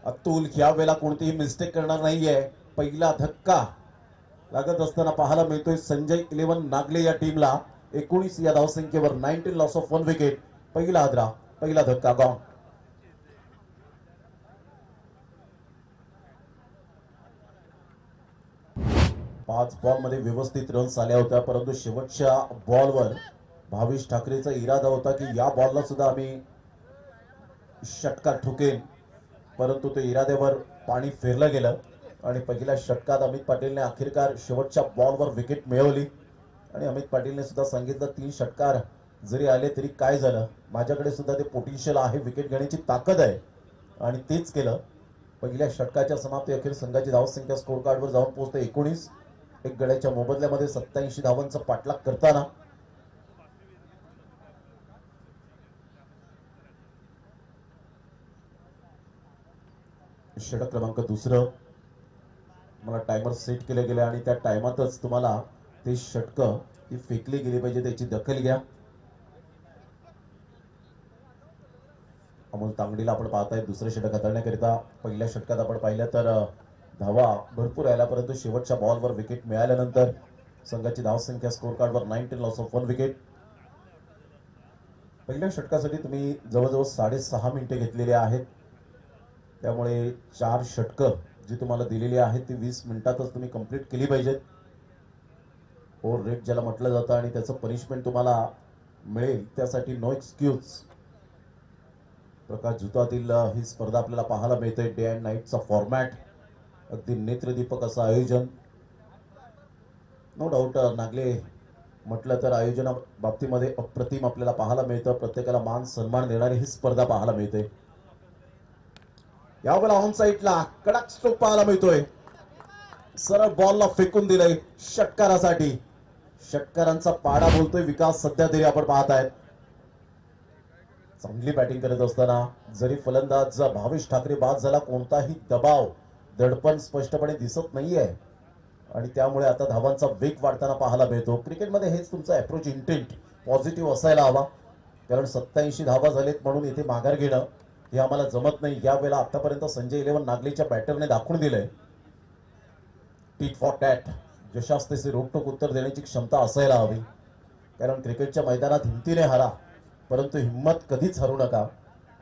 अतुल ह्या वेळेला कोणतीही मिस्टेक करणार नाहीये. पहिला धक्का लागत असताना पाहायला मिळतोय संजय 11 नागले या टीमला. 19 या धावसंख्येवर 19 लॉस ऑफ 1 विकेट. पहिला हादरा, पहिला धक्का गॉन. पाच बॉल मध्ये व्यवस्थित रन्स आल्या होत्या, परंतु शेवटच्या बॉलवर भावेश ठाकरेचा इरादा होता की या बॉलला सुद्धा आम्ही षटकार ठोकेन, परंतु ते इराद्यावर पाणी फेरलं गेलं आणि पहिल्या षटकात अमित पाटीलने अखेरकार शेवटच्या बॉलवर विकेट मिळवली. आणि अमित पाटीलने सुद्धा सांगितलं 3 षटकार जरी आले तरी काय झालं, माझ्याकडे सुद्धा ते पोटेन्शियल आहे, विकेट घेण्याची ताकद आहे. आणि तेच केलं. पहिल्या षटकाच्या समाप्ती अखेर संघाची धावसंख्या स्कोर कार्डवर जाऊन पोहोचते 19. एक गड्याच्या मोबदल्यामध्ये 87 धावांचा पाठलाग करताना षटक क्रमांक 2 मला टायमर सेट केले गेले आणि त्या टायमातच तुम्हाला ते षटक ही फेकली गेली पाहिजे त्याची दखल घ्या. अमोल तांगडीला आपण पाहताय दुसरे षटक हाताळण्याकरिता. पहिल्या षटकात आपण पाहिलं तर धावा भरपूर आल्या, परंतु शेवटच्या बॉलवर विकेट मिळाल्यानंतर संघाची धावसंख्या स्कोर कार्डवर 19 लॉस ऑफ 1 विकेट. पहिल्या षटकासाठी तुम्ही जवळजवळ 6.5 मिनिटे घेतलेले आहेत, त्यामुळे 4 षटकं जी तुम्हाला दिलेली आहेत ती 20 मिनिटातच तुम्ही कंप्लीट केली पाहिजेत. ओव्हर रेट ज्याला म्हटलं जातं आणि त्याचं पनिशमेंट तुम्हाला मिळेल, त्यासाठी नो एक्सक्यूज. प्रकाश जुतातील ही स्पर्धा आपल्याला पाहायला मिळते. डे अँड नाईटचा फॉर्मॅट, अगदी नेत्रदीपक असं आयोजन. नो डाऊट नागले म्हटलं तर आयोजना बाबतीमध्ये अप्रतिम आपल्याला पाहायला मिळतं. प्रत्येकाला मान सन्मान देणारी ही स्पर्धा पाहायला मिळते. यावेळेला ऑन साईडला कडक स्ट्रोक पाहायला मिळतोय. सरळ बॉलला फेकून दिलंय षटकारासाठी. षटकारांचा पाडा बोलतोय विकास सध्या तरी आपण पाहतायत. चांगली बॅटिंग करत असताना जरी फलंदाज भावेश ठाकरे बाद झाला, कोणताही दबाव दडपण स्पष्टपणे दिसत नाहीये आणि त्यामुळे आता धावांचा वेग वाढताना पाहायला मिळतो. क्रिकेटमध्ये हेच तुमचं अप्रोच इंटेंट पॉझिटिव्ह असायला हवा, कारण 87 धावा झालेत म्हणून इथे माघार घेणं हे आम्हाला जमत नाही. यावेळेला आतापर्यंत संजय 11 नागलेच्या बॅटरने दाखवून दिलंय टीट फॉर टॅट, जशास तसे रोखठोक उत्तर देण्याची क्षमता असायला हवी. कारण क्रिकेटच्या मैदानात हिमतीने हारा, परंतु हिम्मत कधीच हरू नका,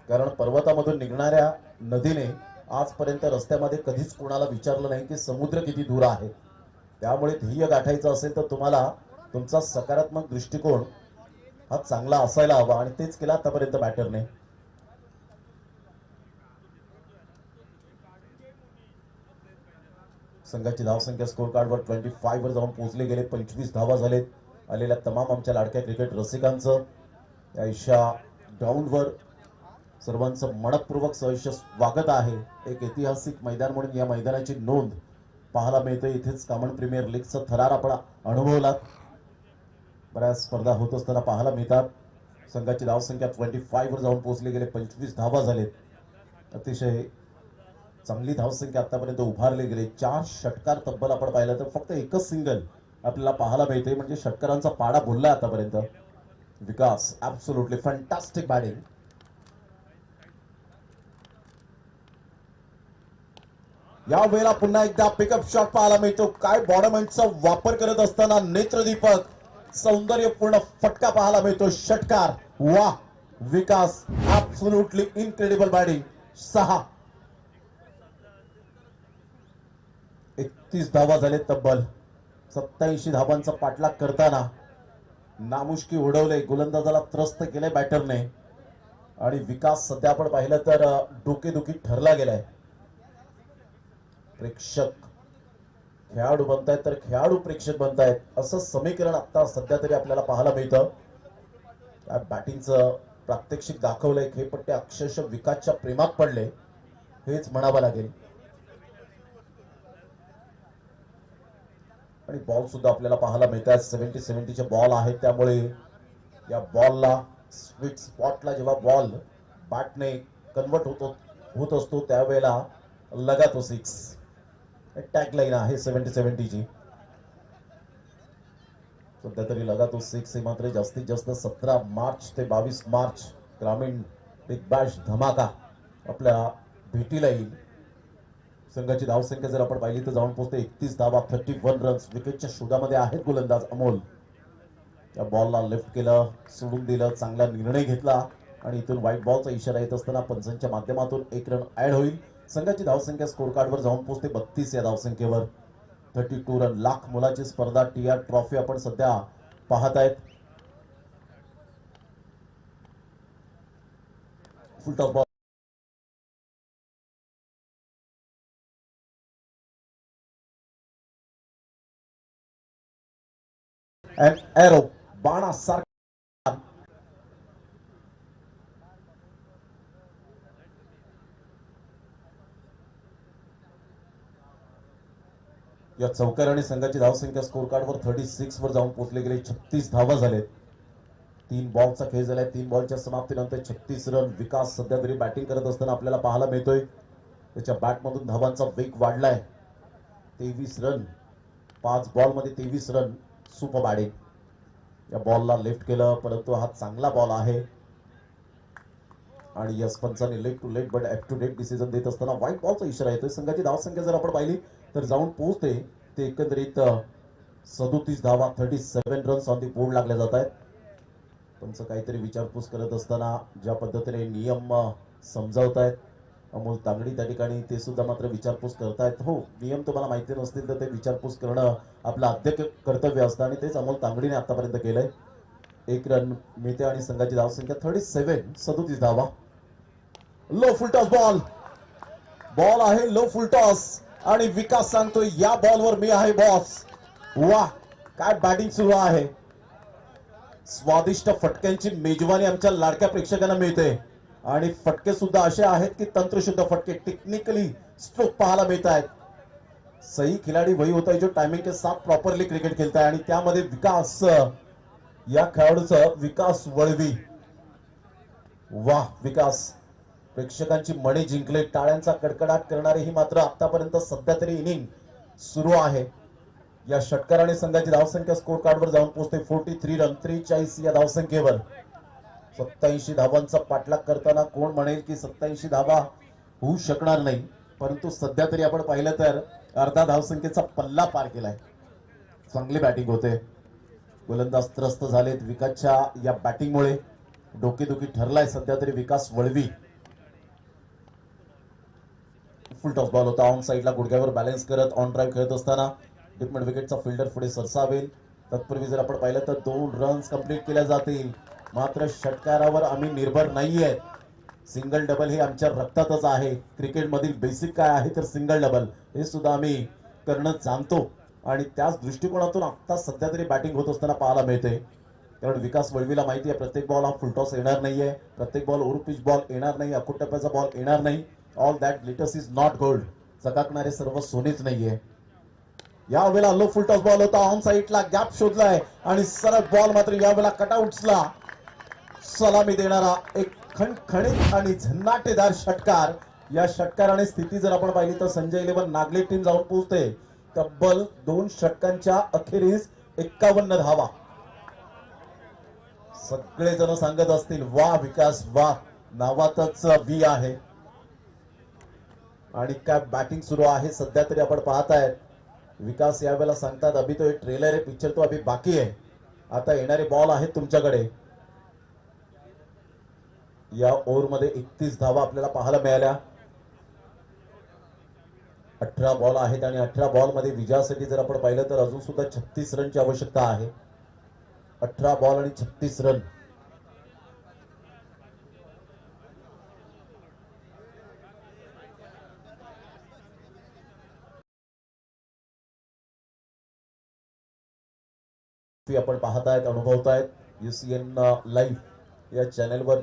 कारण पर्वतामधून निघणाऱ्या नदीने आजपर्यंत रस्त्यामध्ये कधीच कोणाला विचारलं नाही की समुद्र किती दूर आहे. त्यामुळे ध्येय गाठायचं असेल तर तुम्हाला तुमचा सकारात्मक दृष्टिकोन हा चांगला असायला हवा आणि तेच केलं आतापर्यंत बॅटरने. संघाची धावसंख्या स्कोर कार्डवर 25 वर जाऊन पोहोचले गेले. 25 धावा झालेत. आलेल्या तमाम आमच्या लाडक्या क्रिकेट रसिकांचं या ईशा ग्राउंडवर सर्वांचं मनपूर्वक सहर्ष स्वागत आहे. एक ऐतिहासिक मैदान म्हणून या मैदानाची नोंद पाहायला मिळतं. इथेच कॉमन प्रीमियर लीगचा थरार आपण अनुभवला. बऱ्याच स्पर्धा होत असताना पाहायला मिळतात. संघाची धावसंख्या 25 वर जाऊन पोहोचली गेले. 25 धावा झालेत. अतिशय चांगली धावसंख्या आतापर्यंत उभारली गेली. 4 षटकार तब्बल आपण पाहिलं तर फक्त एकच सिंगल आपल्याला पाहायला मिळते. म्हणजे षटकारांचा पाडा बोलला आतापर्यंत. विकास ऍब्सोल्युटली फॅन्टास्टिक बॅटिंग. या वेळेला पुन्हा एकदा पिकअप शॉट पाहायला मिळतो. काय बॉडम एंडचा वापर करत असताना नेत्रदीपक सौंदर्यपूर्ण फटका पाहायला मिळतो. षटकार. वा विकास ऍब्सोल्युटली इनक्रेडिबल बॅटिंग. 6 31 धावा झाले तब्बल. 87 धावांचा पाठलाग करताना नामुष्की उडवले. गोलंदाजाला त्रस्त केले बॅटरने. आणि विकास सध्या आपण पाहिलं तर डोकेदुखी ठरला गेलाय. प्रेक्षक खेळाडू बनतायत तर खेळाडू प्रेक्षक बनतायत असं समीकरण आता सध्या तरी आपल्याला पाहायला मिळतं. बॅटिंगचं प्रात्यक्षिक दाखवलंय. खेळपट्टे अक्षरशः विकासच्या प्रेमात पडले हेच म्हणावं लागेल. आणि बॉल सुद्धा आपल्याला पाहायला मिळतात. 70-70 चे बॉल आहेत. त्यामुळे या बॉलला स्वीट स्पॉटला जेव्हा बॉल बॅटने कन्वर्ट होत असतो त्यावेळेला लगातो 6. टॅग लाईन आहे 70-70 ची. सध्या तरी लगातो 6 हे मात्र जास्तीत जास्त 17 मार्च ते 22 मार्च ग्रामीण बिग बॅश धमाका आपल्या भेटीला येईल. संघाची धावसंख्या जर आपण पाहिली तर जाऊन पोहोचते 31 धावा, 31 रन्स. विकेटच्या शोधामध्ये आहेत गोलंदाज अमोल. त्या बॉलला लेफ्ट केलं, सोडून दिलं, चांगला निर्णय घेतला आणि इथून व्हाईट बॉलचा इशारा येत असताना पंचांच्या माध्यमातून 1 रन ऍड होईल. संघाची धावसंख्या स्कोर कार्डवर जाऊन पोहोचते 32 या धावसंख्येवर. 32 रन. लाख मोलाची स्पर्धा टीआर ट्रॉफी आपण सध्या पाहत आहेत. Full toss ball and arrow बाणासारखा या चौकाराने संघाची धावसंख्या स्कोर कार्डवर 36 वर जाऊन पोहोचले गेले. 36 धावा झालेत. 3 बॉलचा खेळ झालाय. 3 बॉलच्या समाप्तीनंतर 36 रन. विकास सध्या तरी बॅटिंग करत असताना आपल्याला पाहायला मिळतोय. त्याच्या बॅटमधून धावांचा वेग वाढलाय. 23 रन. 5 बॉलमध्ये 23 रन. Super batting. या बॉलला लेफ्ट केलं परंतु हा चांगला बॉल आहे. आणि यस पंचाने late to late but up to date decision देत असताना व्हाईट बॉलचा इशारा येतोय. संघाची धावसंख्या जर आपण पाहिली तर जाऊन पोहोचते ते एकंदरीत 37 धावा, 37 रन्स ऑन दी बोर्ड लागले जात आहेत. तुमचं काहीतरी विचारपूस करत असताना ज्या पद्धतीने नियम समजावतायत अमोल तांगडी त्या ठिकाणी ते सुद्धा मात्र विचारपूस करतायत. हो, नियम तुम्हाला माहिती नसतील तर ते विचारपूस करणं आपलं आद्य कर्तव्य असतं आणि तेच अमोल तांगडीने आतापर्यंत केलंय. 1 रन मिळते आणि संघाची धावसंख्या 37 धावा. लो फुलटॉस बॉल आहे. लो फुलटॉस आणि विकास सांगतोय या बॉलवर मी आहे बॉस. वाह काय बॅटिंग सुरू आहे. स्वादिष्ट फटक्यांची मेजवानी आमच्या लाडक्या प्रेक्षकांना मिळते आणि फटके सुद्धा असे आहेत की तंत्रशुद्ध फटके, टेक्निकली स्ट्रोक पाहायला मिळत आहेत. सही खिलाडी वही होता है जो टाइमिंग के साथ प्रॉपरली क्रिकेट खेलता है आणि त्यामध्ये विकास या खेळाडूचं विकास वळवी. वाह विकास प्रेक्षकांची मने जिंकले. टाळ्यांचा कडकडाट करणारी ही मात्र आतापर्यंत सध्या तरी इनिंग सुरू आहे. या षटकाराने संघाची धावसंख्या स्कोर कार्डवर जाऊन पोहोचते 43 रन. 43 या धावसंख्येवर. 87 धावांचा पाठलाग करताना कोण म्हणेल की 87 धावा होऊ शकणार नाही, परंतु सध्या तरी आपण पाहिलं तर अर्धा धावसंख्येचा पल्ला पार केलाय. चांगली बॅटिंग होते. गोलंदाज त्रस्त झालेत विकासच्या या बॅटिंगमुळे. डोकेदुखी ठरलाय सध्या तरी विकास वळवी. फुल टॉस बॉल होता. ऑन साईडला गुडघ्यावर बॅलन्स करत ऑन ड्राईव्ह खेळत असताना डिपमेंट विकेटचा फिल्डर पुढे सरसावेल. तत्पूर्वी जर आपण पाहिलं तर 2 रन्स कंप्लीट केल्या जातील. मात्र षटकारावर आम्ही निर्भर नाहीये. सिंगल डबल हे आमच्या रक्तातच आहे. क्रिकेट मधील बेसिक काय आहे तर सिंगल डबल हे सुद्धा आम्ही करणं जाणतो आणि त्याच दृष्टिकोनातून आता सध्या तरी बॅटिंग होत असताना पाहायला मिळते. कारण विकास वळवीला माहिती आहे प्रत्येक बॉल हा फुलटॉस येणार नाहीये. प्रत्येक बॉल ओव्हर पिच बॉल येणार नाही. अकुट टप्प्याचा बॉल येणार नाही. All that glitters is not gold. चकाकणारे सर्व सोनेच नाहीये. यावेळेला लो फुल टॉस बॉल होता, ऑन साईडला गॅप शोधलाय आणि सरळ बॉल मात्र यावेळेला कटआउट्सला सलामी देणारा एक खणखणीत आणि झन्नाटेदार षटकार. या षटकाराने स्थिती जर आपण पाहिली तर संजय इलेव्हन नागले टीम जाऊन पोहोचते तब्बल 2 षटकांच्या अखेरीस 51 धावा. सगळेजण सांगत असतील वा विकास वा, नावातच वी आहे. आणि काय बॅटिंग सुरू आहे सध्या तरी आपण पाहताय. विकास यावेळेला सांगतात अभी तो एक ट्रेलर आहे, पिक्चर तो अभी बाकी आहे. आता येणारे बॉल आहेत तुमच्याकडे. या ओव्हरमध्ये 31 धावा आपल्याला पाहायला मिळाल्या. 18 बॉल आहेत आणि 18 बॉल मध्ये विजयासाठी जर आपण पाहिलं तर अजून सुद्धा 36 रनची आवश्यकता आहे. 18 बॉल आणि 36 रन. आपण पाहतायत अनुभवतायत UCN लाईव्ह या चॅनेलवर.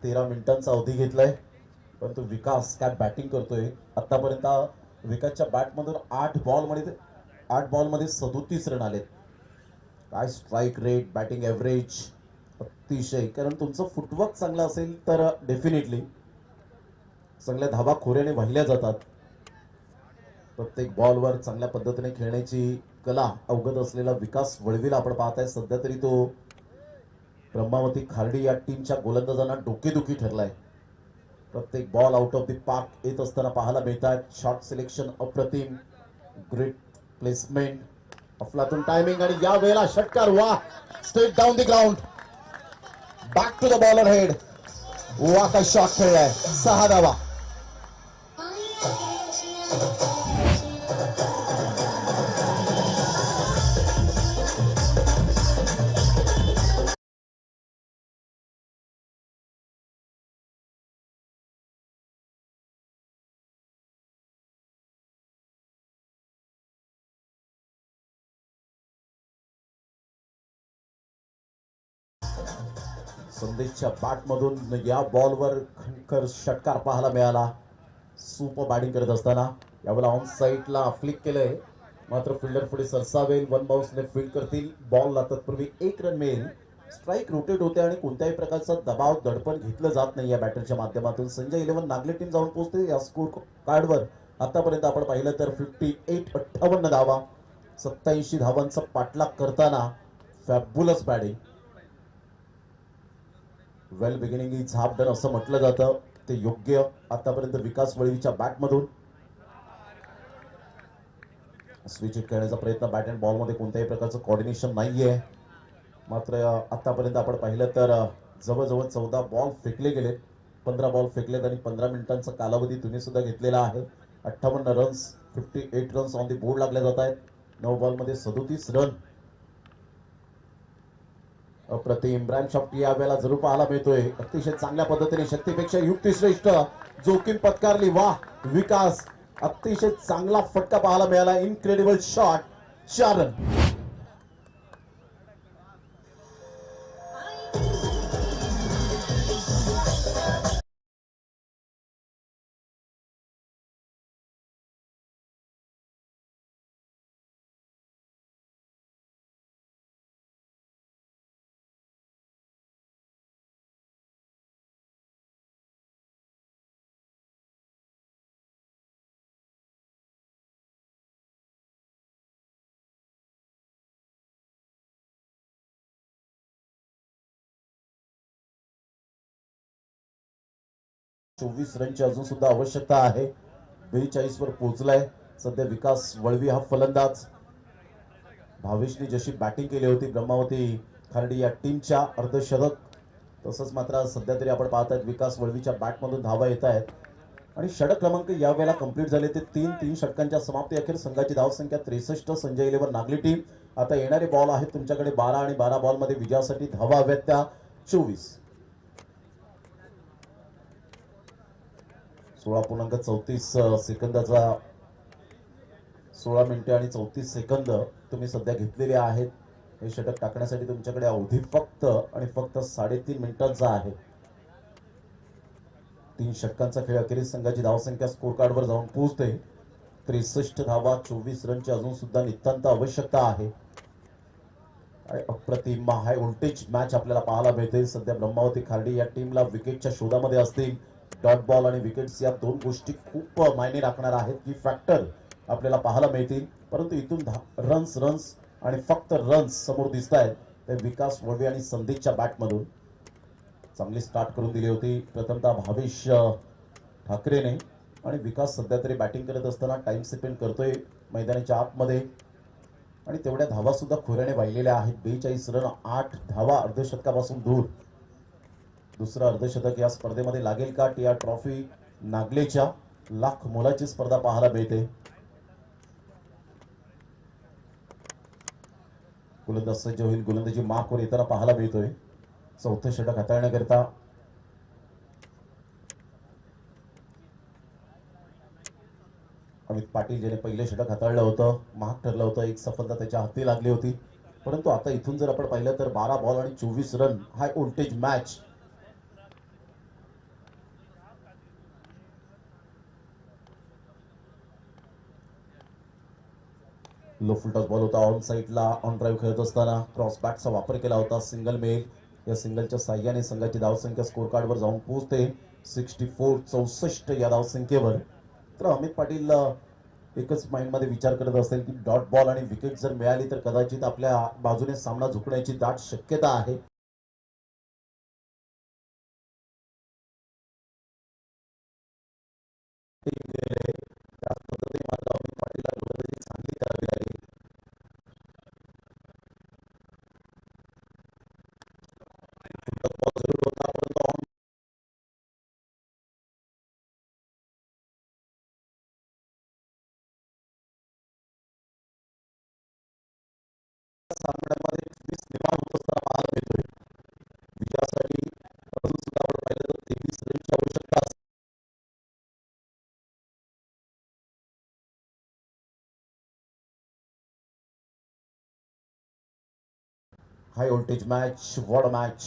तेरा मिनिटांचा अवधी घेतलाय, परंतु विकास काय बॅटिंग करतोय. आतापर्यंत विकासच्या बॅटमधून 8 बॉल मध्ये 37 रन आलेत. काय स्ट्राईक रेट, बॅटिंग एव्हरेज अतिशय. कारण तुमचं फुटवर्क चांगलं असेल तर डेफिनेटली चांगल्या धावा खोऱ्याने वाहिल्या जातात. प्रत्येक बॉलवर चांगल्या पद्धतीने खेळण्याची कला अवगत असलेला विकास वळवीला आपण पाहताय. सध्या तरी तो ब्रह्मावती खार्डी या टीमच्या गोलंदाजांना डोकेदुखी ठरलाय. प्रत्येक ball out of the park येत असताना पाहायला मिळतात. शॉट सिलेक्शन अप्रतिम, ग्रेट प्लेसमेंट, अफलातून टायमिंग आणि या वेळेला षटकार. वा, straight down the ground, back to the bowler head. वा काय शॉट खेळलाय. 6 धावा. संदेशच्या बॅटमधून या बॉलवर खणखर षटकार पाहायला मिळाला. सुपर बॅटिंग करत असताना यावेळेला ऑन साईडला फ्लिक केलंय, मात्र फिल्डर पुढे सरसावेल. 1 बाउन्सने फील्ड करतील बॉलला. तत्पूर्वी 1 रन मिळेल. स्ट्राईक रोटेट होते आणि कोणत्याही प्रकारचा दबाव दडपण घेतलं जात नाही या बॅटरच्या माध्यमातून. संजय इलेव्हन नागले टीम जाऊन पोहोचते. या स्कोर कार्डवर आतापर्यंत आपण पाहिलं तर 58 धावा, 87 धावांचा पाठलाग करताना fabulous batting. Well beginning is half done असं म्हटलं जातं, ते योग्य. आतापर्यंत विकास वळवीच्या बॅटमधून स्विच हिट करण्याचा प्रयत्न. बॅट अँड बॉलमध्ये कोणत्याही प्रकारचं कॉर्डिनेशन नाहीये. मात्र आतापर्यंत आपण पाहिलं तर जवळजवळ 14 बॉल फेकले गेलेत. 15 बॉल फेकलेत आणि 15 मिनिटांचा कालावधी तुम्ही सुद्धा घेतलेला आहे. 58 runs, 58 runs on the board लागले जात आहेत. 9 बॉलमध्ये 37 रन. अप्रतिम. इम्रान शॉट यावेळेला जरूर पाहायला मिळतोय. अतिशय चांगल्या पद्धतीने शक्तीपेक्षा युक्तिश्रेष्ठ जोखीम पत्कारली. वा विकास, अतिशय चांगला फटका पाहायला मिळाला. Incredible shot. 4 रन. चोवीस रनची अजून सुद्धा आवश्यकता आहे. 42 वर पोहोचलाय सध्या विकास वळवी हा फलंदाज. भावेशने जशी बॅटिंग केली होती ब्रह्मावती खार्डी या टीमच्या अर्धशतक, तसंच मात्र सध्या तरी आपण पाहतायत विकास वळवीच्या बॅटमधून धावा येत आहेत. आणि षटक क्रमांक यावेळेला कंप्लीट झाले ते 3 षटकांच्या समाप्ती अखेर संघाची धावसंख्या 63. संजय इलेव्हन नागली टीम. आता येणारे बॉल आहेत तुमच्याकडे 12 आणि 12 बॉल मध्ये विजयासाठी धावा हव्यात त्या 24. 16.34 सेकंदाचा 16 मिनिटे आणि 34 सेकंद तुम्ही सध्या घेतलेले आहेत. हे षटक टाकण्यासाठी तुमच्याकडे अवधी फक्त आणि फक्त 3.5 मिनिटांचा आहे. 3 षटकांचा खेळ अखेरीस संघाची धावसंख्या स्कोर कार्डवर जाऊन पोहोचते 63 धावा 24 रनची अजून सुद्धा नितांत आवश्यकता आहे. अप्रतिम हाय व्होल्टेज मॅच आपल्याला पाहायला मिळते. सध्या ब्रह्मावती खार्डी या टीमला विकेटच्या शोधामध्ये असतील. डॉट बॉल आणि विकेट्स या दोन गोष्टी खूप मायने राखणार आहेत की फॅक्टर आपल्याला पाहायला मिळतील. परंतु इथून रन्स आणि फक्त रन्स समोर दिसत आहेत ते विकास वळवे आणि संदीपच्या बॅटमधून. चांगली स्टार्ट करून दिली होती प्रथमतः भावेश ठाकरेने आणि विकास सध्या तरी बॅटिंग करत असताना टाइम स्पेंड करतोय मैदानाच्या आतमध्ये आणि तेवढ्या धावा सुद्धा खोऱ्याने वाहिलेल्या आहेत. 42 रन 8 धावा अर्धशतकापासून दूर. दुसरं अर्धशतक या स्पर्धेमध्ये लागेल का? टीआर ट्रॉफी नागलेच्या लाख मोलाची स्पर्धा पाहायला मिळते. गोलंदाज सज्ज होईल. गोलंदाजी मार्कवर येताना पाहायला मिळतोय. चौथं षटक हाताळण्याकरिता अमित पाटील ज्याने पहिले षटक हाताळलं होतं, महाग ठरलं होतं, एक सफलता त्याच्या हाती लागली होती. परंतु आता इथून जर आपण पाहिलं तर 12 बॉल आणि 24 रन हाय voltage match. Low full toss ball होता ऑन साईडला. ऑन ड्राईव्ह खेळत असताना क्रॉस बॅटचा वापर केला होता. Single male. या सिंगलच्या साह्याने संघाची धावसंख्या स्कोर कार्डवर जाऊन पोहोचते 64 या धावसंख्येवर. तर अमित पाटील एकच माइंडमध्ये विचार करत असेल की डॉट बॉल आणि विकेट जर मिळाली तर कदाचित आपल्या बाजूने सामना झुकण्याची दाट शक्यता आहे. त्याच पद्धतीने मात्र अमित पाटीलला गोलंदाजी चांगली करावी लागेल. सामन्यामध्ये ट्विस्ट निर्माण होत असताना पाहायला मिळतोय. विजयासाठी अजून सुद्धा आपण पाहिलं तर 23 रनची आवश्यकता असते. High voltage match, what match.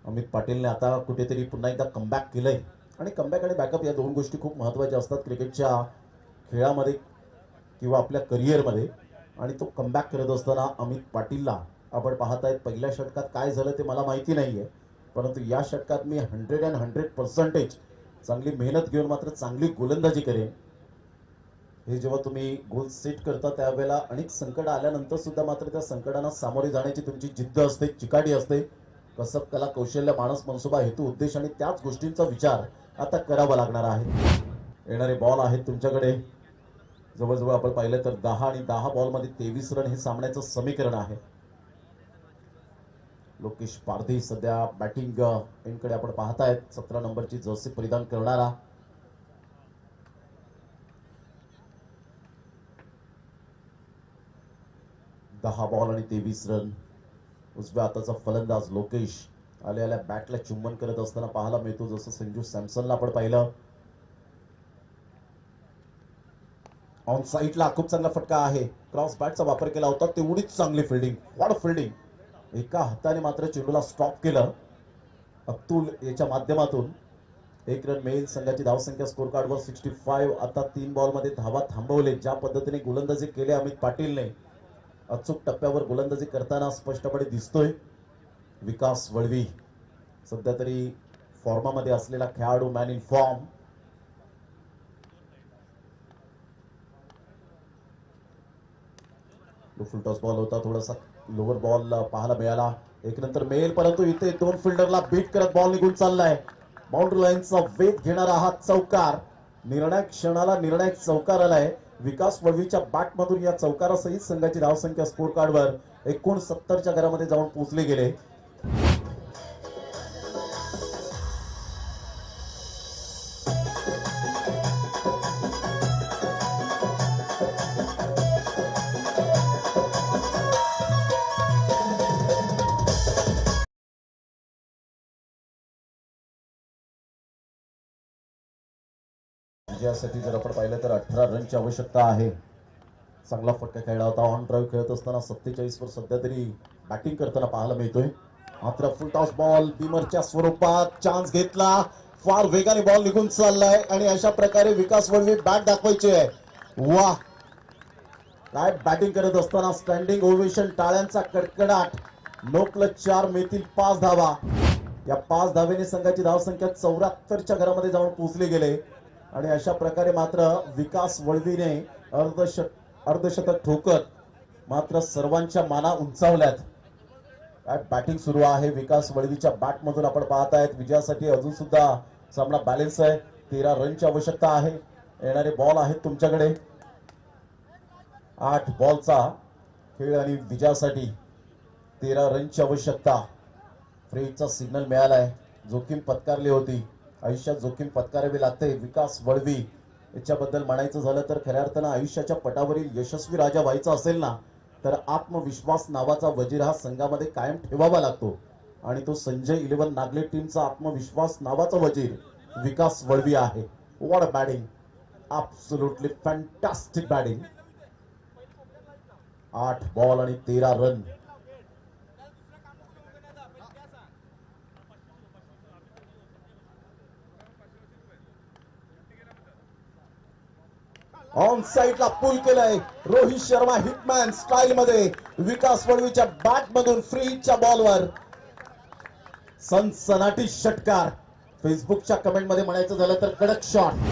Amit पाटीलने आता कुठेतरी पुन्हा एकदा कमबॅक केलंय आणि कमबॅक आणि बॅकअप या दोन गोष्टी खूप महत्त्वाच्या असतात क्रिकेटच्या खेळामध्ये किंवा आपल्या करिअरमध्ये. आणि तो कमबॅक करत असताना अमित पाटीलला आपण पाहत आहेत. पहिल्या षटकात काय झालं ते मला माहिती नाहीये, परंतु या षटकात मी 100% चांगली मेहनत घेऊन मात्र चांगली गोलंदाजी करेन. हे जेव्हा तुम्ही गोल सेट करता त्यावेळेला अनेक संकट आल्यानंतर सुद्धा मात्र त्या संकटांना सामोरे जाण्याची तुमची जिद्द असते, चिकाटी असते. कसब, कला, कौशल्य, मानस, मनसुबा, हेतू, उद्देश आणि त्याच गोष्टींचा विचार आता करावा लागणार आहे. येणारे बॉल आहेत तुमच्याकडे जवळजवळ आपण पाहिलं तर 10 आणि 10 बॉलमध्ये 23 रन हे सामन्याचं समीकरण आहे. लोकेश पारधी सध्या बॅटिंग एंडकडे आपण पाहतायत. 17 नंबरची जर्सी परिधान करणारा. दहा बॉल आणि 23 रन. उजव्या हाताचा फलंदाज लोकेश आल्या बॅटला चुंबन करत असताना पाहायला मिळतो, जसं संजू सॅमसनला आपण पाहिलं. ऑन साईडला खूप चांगला फटका आहे. क्रॉस बॅटचा वापर केला होता, तेवढीच चांगली फिल्डिंग. What fielding. एका हाताने मात्र चेंडूला स्टॉप केलं अब्दुल याच्या माध्यमातून. 1 रन मिळेल. संघाची धावसंख्या स्कोर कार्डवर 65. आता 3 बॉलमध्ये धावा थांबवले. ज्या पद्धतीने गोलंदाजी केली अमित पाटीलने, अचूक टप्प्यावर गोलंदाजी करताना स्पष्टपणे दिसतोय. विकास वळवी सध्या तरी फॉर्मामध्ये असलेला खेळाडू, man in form. Full toss ball होता, थोडासा लोअर बॉल पाहायला मिळाला. एक नंतर मिळेल, परंतु इथे 2 फिल्डरला बीट करत बॉल निघून चाललाय. बाउंड्री लाईनचा वेध घेणारा हा चौकार. निर्णायक क्षणाला निर्णायक चौकार आलाय. विकास वळवीच्या बॅटमधून या चौकारासहित संघाची धावसंख्या स्कोर कार्डवर 69च्या घरामध्ये जाऊन पोहोचले गेले. विजयासाठी जर आपण पाहिलं तर 18 रनची आवश्यकता आहे. चांगला फटका खेळला होता. ऑन ड्राईव्ह खेळत असताना 47 वर सध्या तरी बॅटिंग करताना पाहायला मिळतोय. मात्र फुल टॉस बॉल बिमरच्या स्वरूपात चान्स घेतला. फार वेगाने बॉल निघून चाललाय आणि अशा प्रकारे विकास वळवी बॅट दाखवायची आहे. वा, काय बॅटिंग करत असताना स्टँडिंग ओव्हेशन, टाळ्यांचा कडकडाट. नो प्लस 4 मिळतील 5 धावा. या 5 धावेने संघाची धावसंख्या 74च्या घरामध्ये जाऊन पोहोचली गेले आणि अशा प्रकारे मात्र विकास वळवीने अर्धशतक ठोकत मात्र सर्वांच्या माना उंचावल्यात. काय बॅटिंग सुरू आहे विकास वळवीच्या बॅट मधून आपण पाहत आहेत. विजयासाठी अजून सुद्धा सामना बॅलन्स आहे. 13 रनची आवश्यकता आहे. येणारे बॉल आहेत तुमच्याकडे. 8 बॉलचा खेळ आणि विजयासाठी 13 रनची आवश्यकता. फ्रेजचा सिग्नल मिळालाय. जोखीम पत्कारली होती. आयुष्यात जोखीम पत्करावी लागते. विकास वळवी याच्याबद्दल म्हणायचं झालं तर खऱ्या अर्थानं आयुष्याच्या पटावरील यशस्वी राजा व्हायचा असेल ना तर आत्मविश्वास नावाचा वजीर हा संघामध्ये कायम ठेवावा लागतो आणि तो संजय 11 नागले टीमचा आत्मविश्वास नावाचा वजीर विकास वळवी आहे. What a batting, absolutely fantastic batting. 8 ball आणि 13 रन. ऑन साइडला पुल केलंय रोहित शर्मा हिटमॅन स्टाईल मध्ये. विकास वळवीच्या बॅट मधून फ्रीच्या बॉलवर सनसनाटी षटकार. फेसबुकच्या कमेंट मध्ये म्हणायचं झालं तर कडक शॉट.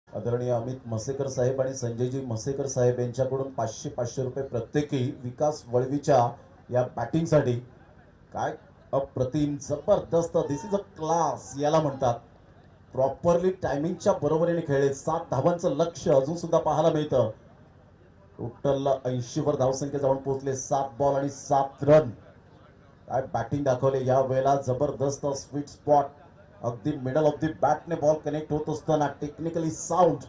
आदरणीय अमित मसेकर साहेब आणि संजयजी मसेकर साहेब यांच्याकडून 500 रुपये प्रत्येकी विकास वळवीच्या या बॅटिंगसाठी. काय अप्रतिम, जबरदस्त. दिस इज अ क्लास याला म्हणतात. प्रॉपरली टायमिंगच्या बरोबरीने खेळले. 7 धावांचं लक्ष अजून सुद्धा पाहायला मिळतं. टोटल 80 वर धावसंख्या जाऊन पोहोचले. 7 बॉल आणि 7 रन. काय बॅटिंग दाखवले या वेळेला. जबरदस्त स्वीट स्पॉट. अगदी मिडल ऑफ द बॅटने बॉल कनेक्ट होत असताना technically sound.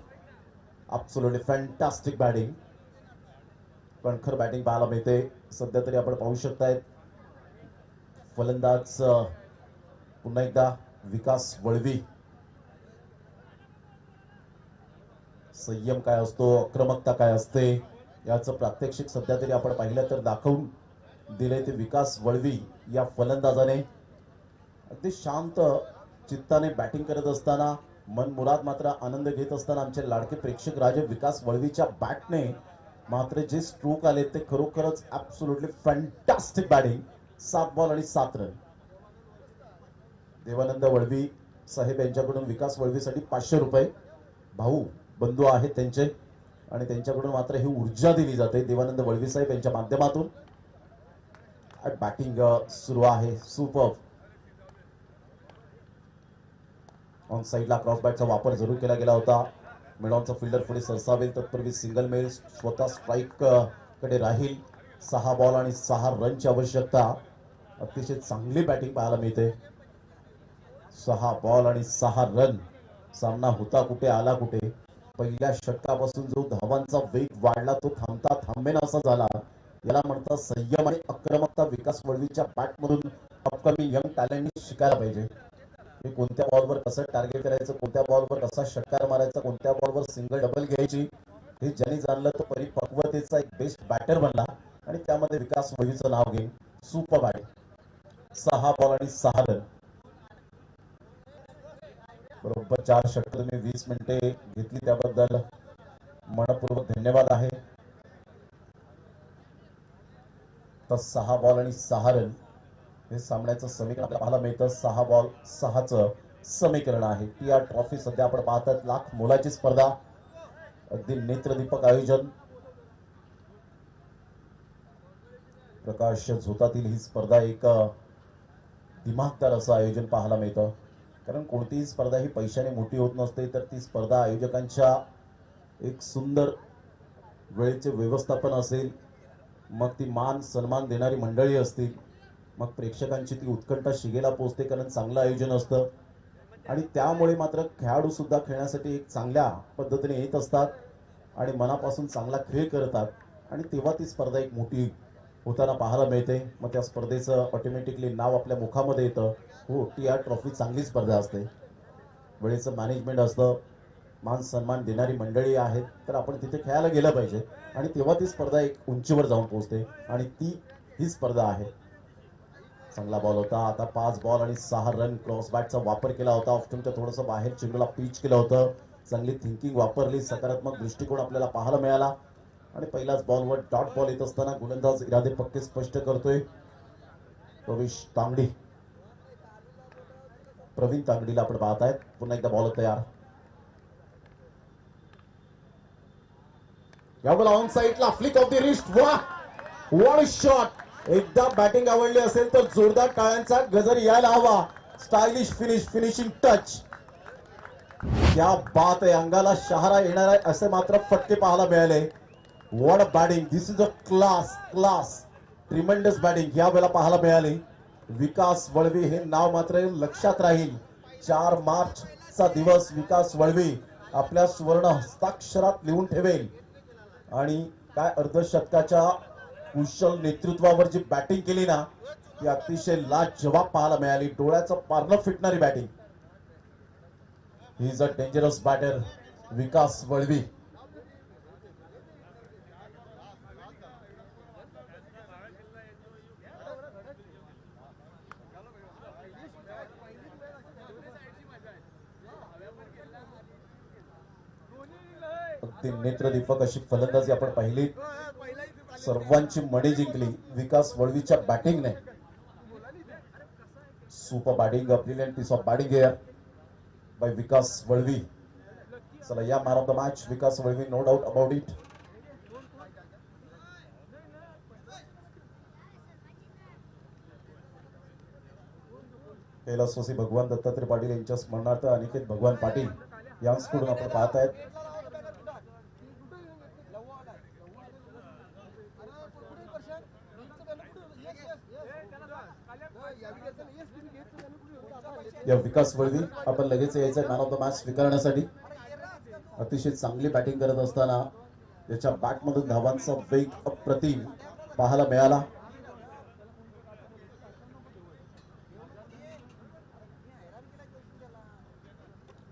Absolutely fantastic batting. कणखर बॅटिंग पाहायला मिळते. सध्या तरी आपण पाहू शकताय फलंदाज पुन्हा एकदा विकास वळवी. संयम काय असतो, आक्रमकता काय असते याचं प्रात्यक्षिक सध्या तरी आपण पाहिलं तर दाखवून दिले ते विकास वळवी या फलंदाजाने. अगदी शांत चित्ताने बॅटिंग करत असताना मनमुराद मात्र आनंद घेत असताना आमचे लाडके प्रेक्षक राजे विकास वळवीच्या बॅटने मात्र जे स्ट्रोक आले ते खरोखरच ॲब्सोल्युटली फॅन्टास्टिक बॅटिंग. 7 बॉल आणि 7 रन. देवानंद वळवी साहेब यांच्याकडून विकास वळवीसाठी 500 रुपये. भाऊ बंधू आहेत त्यांचे आणि त्यांच्याकडून मात्र ही ऊर्जा दिली जाते देवानंद वळवी साहेब यांच्या माध्यमातून. बॅटिंग सुरू आहे. सुपर. ऑन साइडला क्रॉस बॅटचा वापर जरूर केला गेला होता. मिडॉनचा फिल्डर पुढे सरसावेल तत्पूर्वी सिंगल मेल स्वतः स्ट्राईक कडे राहील. 6 बॉल आणि 6 रनची आवश्यकता. अतिशय चांगली बॅटिंग पाहायला मिळते. 6 बॉल आणि 6 रन. सामना होता कुठे आला कुठे. पहिल्या षटकापासून जो धावांचा वेग वाढला तो थांबता थांबेना असा झाला. याला म्हणतात संयम आणि आक्रमकता. विकास वळवीच्या बॅटमधून अपकमिंग यंग टॅलेंटनी शिकायला पाहिजे. कोणत्या बॉलवर कसं टार्गेट करायचं, कोणत्या बॉलवर कसा षटकार मारायचा, कोणत्या बॉलवर सिंगल डबल घ्यायची हे ज्यांनी जाणलं तो परिपक्वतेचा एक बेस्ट बॅटर बनला आणि त्यामध्ये विकास वळवीचं नाव घेईन. Super batting. 6 बॉल आणि 6 रन. बरोबर 4 षटक तुम्ही 20 मिनिटे घेतली त्याबद्दल मनपूर्वक धन्यवाद आहे. तर 6 बॉल आणि 6 रन हे सामन्याचं समीकरण आपल्याला पाहायला मिळतं. 6 बॉल 6चं समीकरण आहे. टीआर ट्रॉफी सध्या आपण पाहतात. लाख मोलाची स्पर्धा. अगदी नेत्रदीपक आयोजन. प्रकाश झोतातील ही स्पर्धा एक दिमागदार असं आयोजन पाहायला मिळतं. कारण कोणतीही स्पर्धा ही पैशाने मोठी होत नसते तर ती स्पर्धा आयोजकांच्या एक सुंदर वेळेचे व्यवस्थापन असेल, मग ती मान सन्मान देणारी मंडळी असतील मग प्रेक्षकांची ती उत्कंठा शिगेला पोहोचते, कारण चांगलं आयोजन असतं आणि त्यामुळे मात्र खेळाडू सुद्धा खेळण्यासाठी एक चांगल्या पद्धतीने येत असतात आणि मनापासून चांगला खेळ करतात आणि तेव्हा ती स्पर्धा एक मोठी होताना पाहायला मिळते. मग त्या स्पर्धेचं ऑटोमॅटिकली नाव आपल्या मुखामध्ये येतं. हो, TR ट्रॉफी चांगली स्पर्धा असते, वेळेचं मॅनेजमेंट असतं, मान सन्मान देणारी मंडळी आहेत, तर आपण तिथे खेळायला गेलं पाहिजे आणि तेव्हा ती स्पर्धा एक उंचीवर जाऊन पोहोचते आणि ती ही स्पर्धा आहे. चांगला बॉल होता. आता 5 बॉल आणि 6 रन. क्रॉस बॅटचा वापर केला होता. ऑप्शनच्या थोडंसं बाहेर चेंडूला पिच केलं होतं. चांगली थिंकिंग वापरली, सकारात्मक दृष्टिकोन आपल्याला पाहायला मिळाला आणि पहिल्याच बॉलवर डॉट बॉल येत असताना गोलंदाज इरादे पक्के स्पष्ट करतोय प्रवीण तांगडीला आपण पाहतायत. पुन्हा एकदा बॉल तयार. यावेळेला ऑन साइडला फ्लिक ऑफ द रिस्ट. वा, व्हाट अ शॉट. एकदा बॅटिंग आवडली असेल तर जोरदार टाळ्यांचा गजर यायला हवा. Stylish finishing touch. क्या बात आहे. अंगाला शहारा येणार आहे असे मात्र फटके पाहायला मिळाले. What a batting. This is a class tremendous batting या वेळेला पाहायला मिळाली. विकास वळवी हे नाव मात्र लक्षात राहील. 4 मार्चचा दिवस विकास वळवी आपल्या सुवर्ण हस्ताक्षरात लिहून ठेवेल आणि काय अर्धशतकाच्या कुशल नेतृत्वावर जी बॅटिंग केली ना, ती अतिशय लाजवाब पाहायला मिळाली. डोळ्याचं पारणं फिटणारी batting. He is a dangerous batter Vikas Valvi. अगदी नेत्रदीपक अशी फलंदाजी आपण पाहिली. सर्वांची मणी जिंकली विकास वळवीच्या बॅटिंगने. Super batting, brilliant piece of batting here by Vikas Valvi. चला, या man of the match Vikas Valvi, no doubt about it. कैलासवासी भगवान दत्तात्रय पाटील यांच्या स्मरणार्थ अनिकेत भगवान पाटील यांकडून आपण पाहतायत. या विकास वळवी आपण लगेच यायचं मॅन ऑफ द मॅच स्वीकारण्यासाठी. अतिशय चांगली बॅटिंग करत असताना याच्या बॅटमधून धावांचा वेग अप्रतिम पाहायला मिळाला.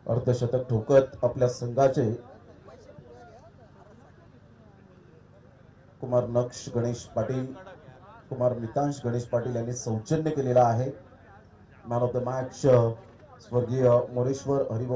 अर्धशतक ठोकत आपल्या संघाचे कुमार नक्ष गणेश पाटील, कुमार मितांश गणेश पाटील यांनी सौजन्य केलेला आहे. मॅन ऑफ द मॅच स्वर्गीय मोरेश्वर हरिभाऊ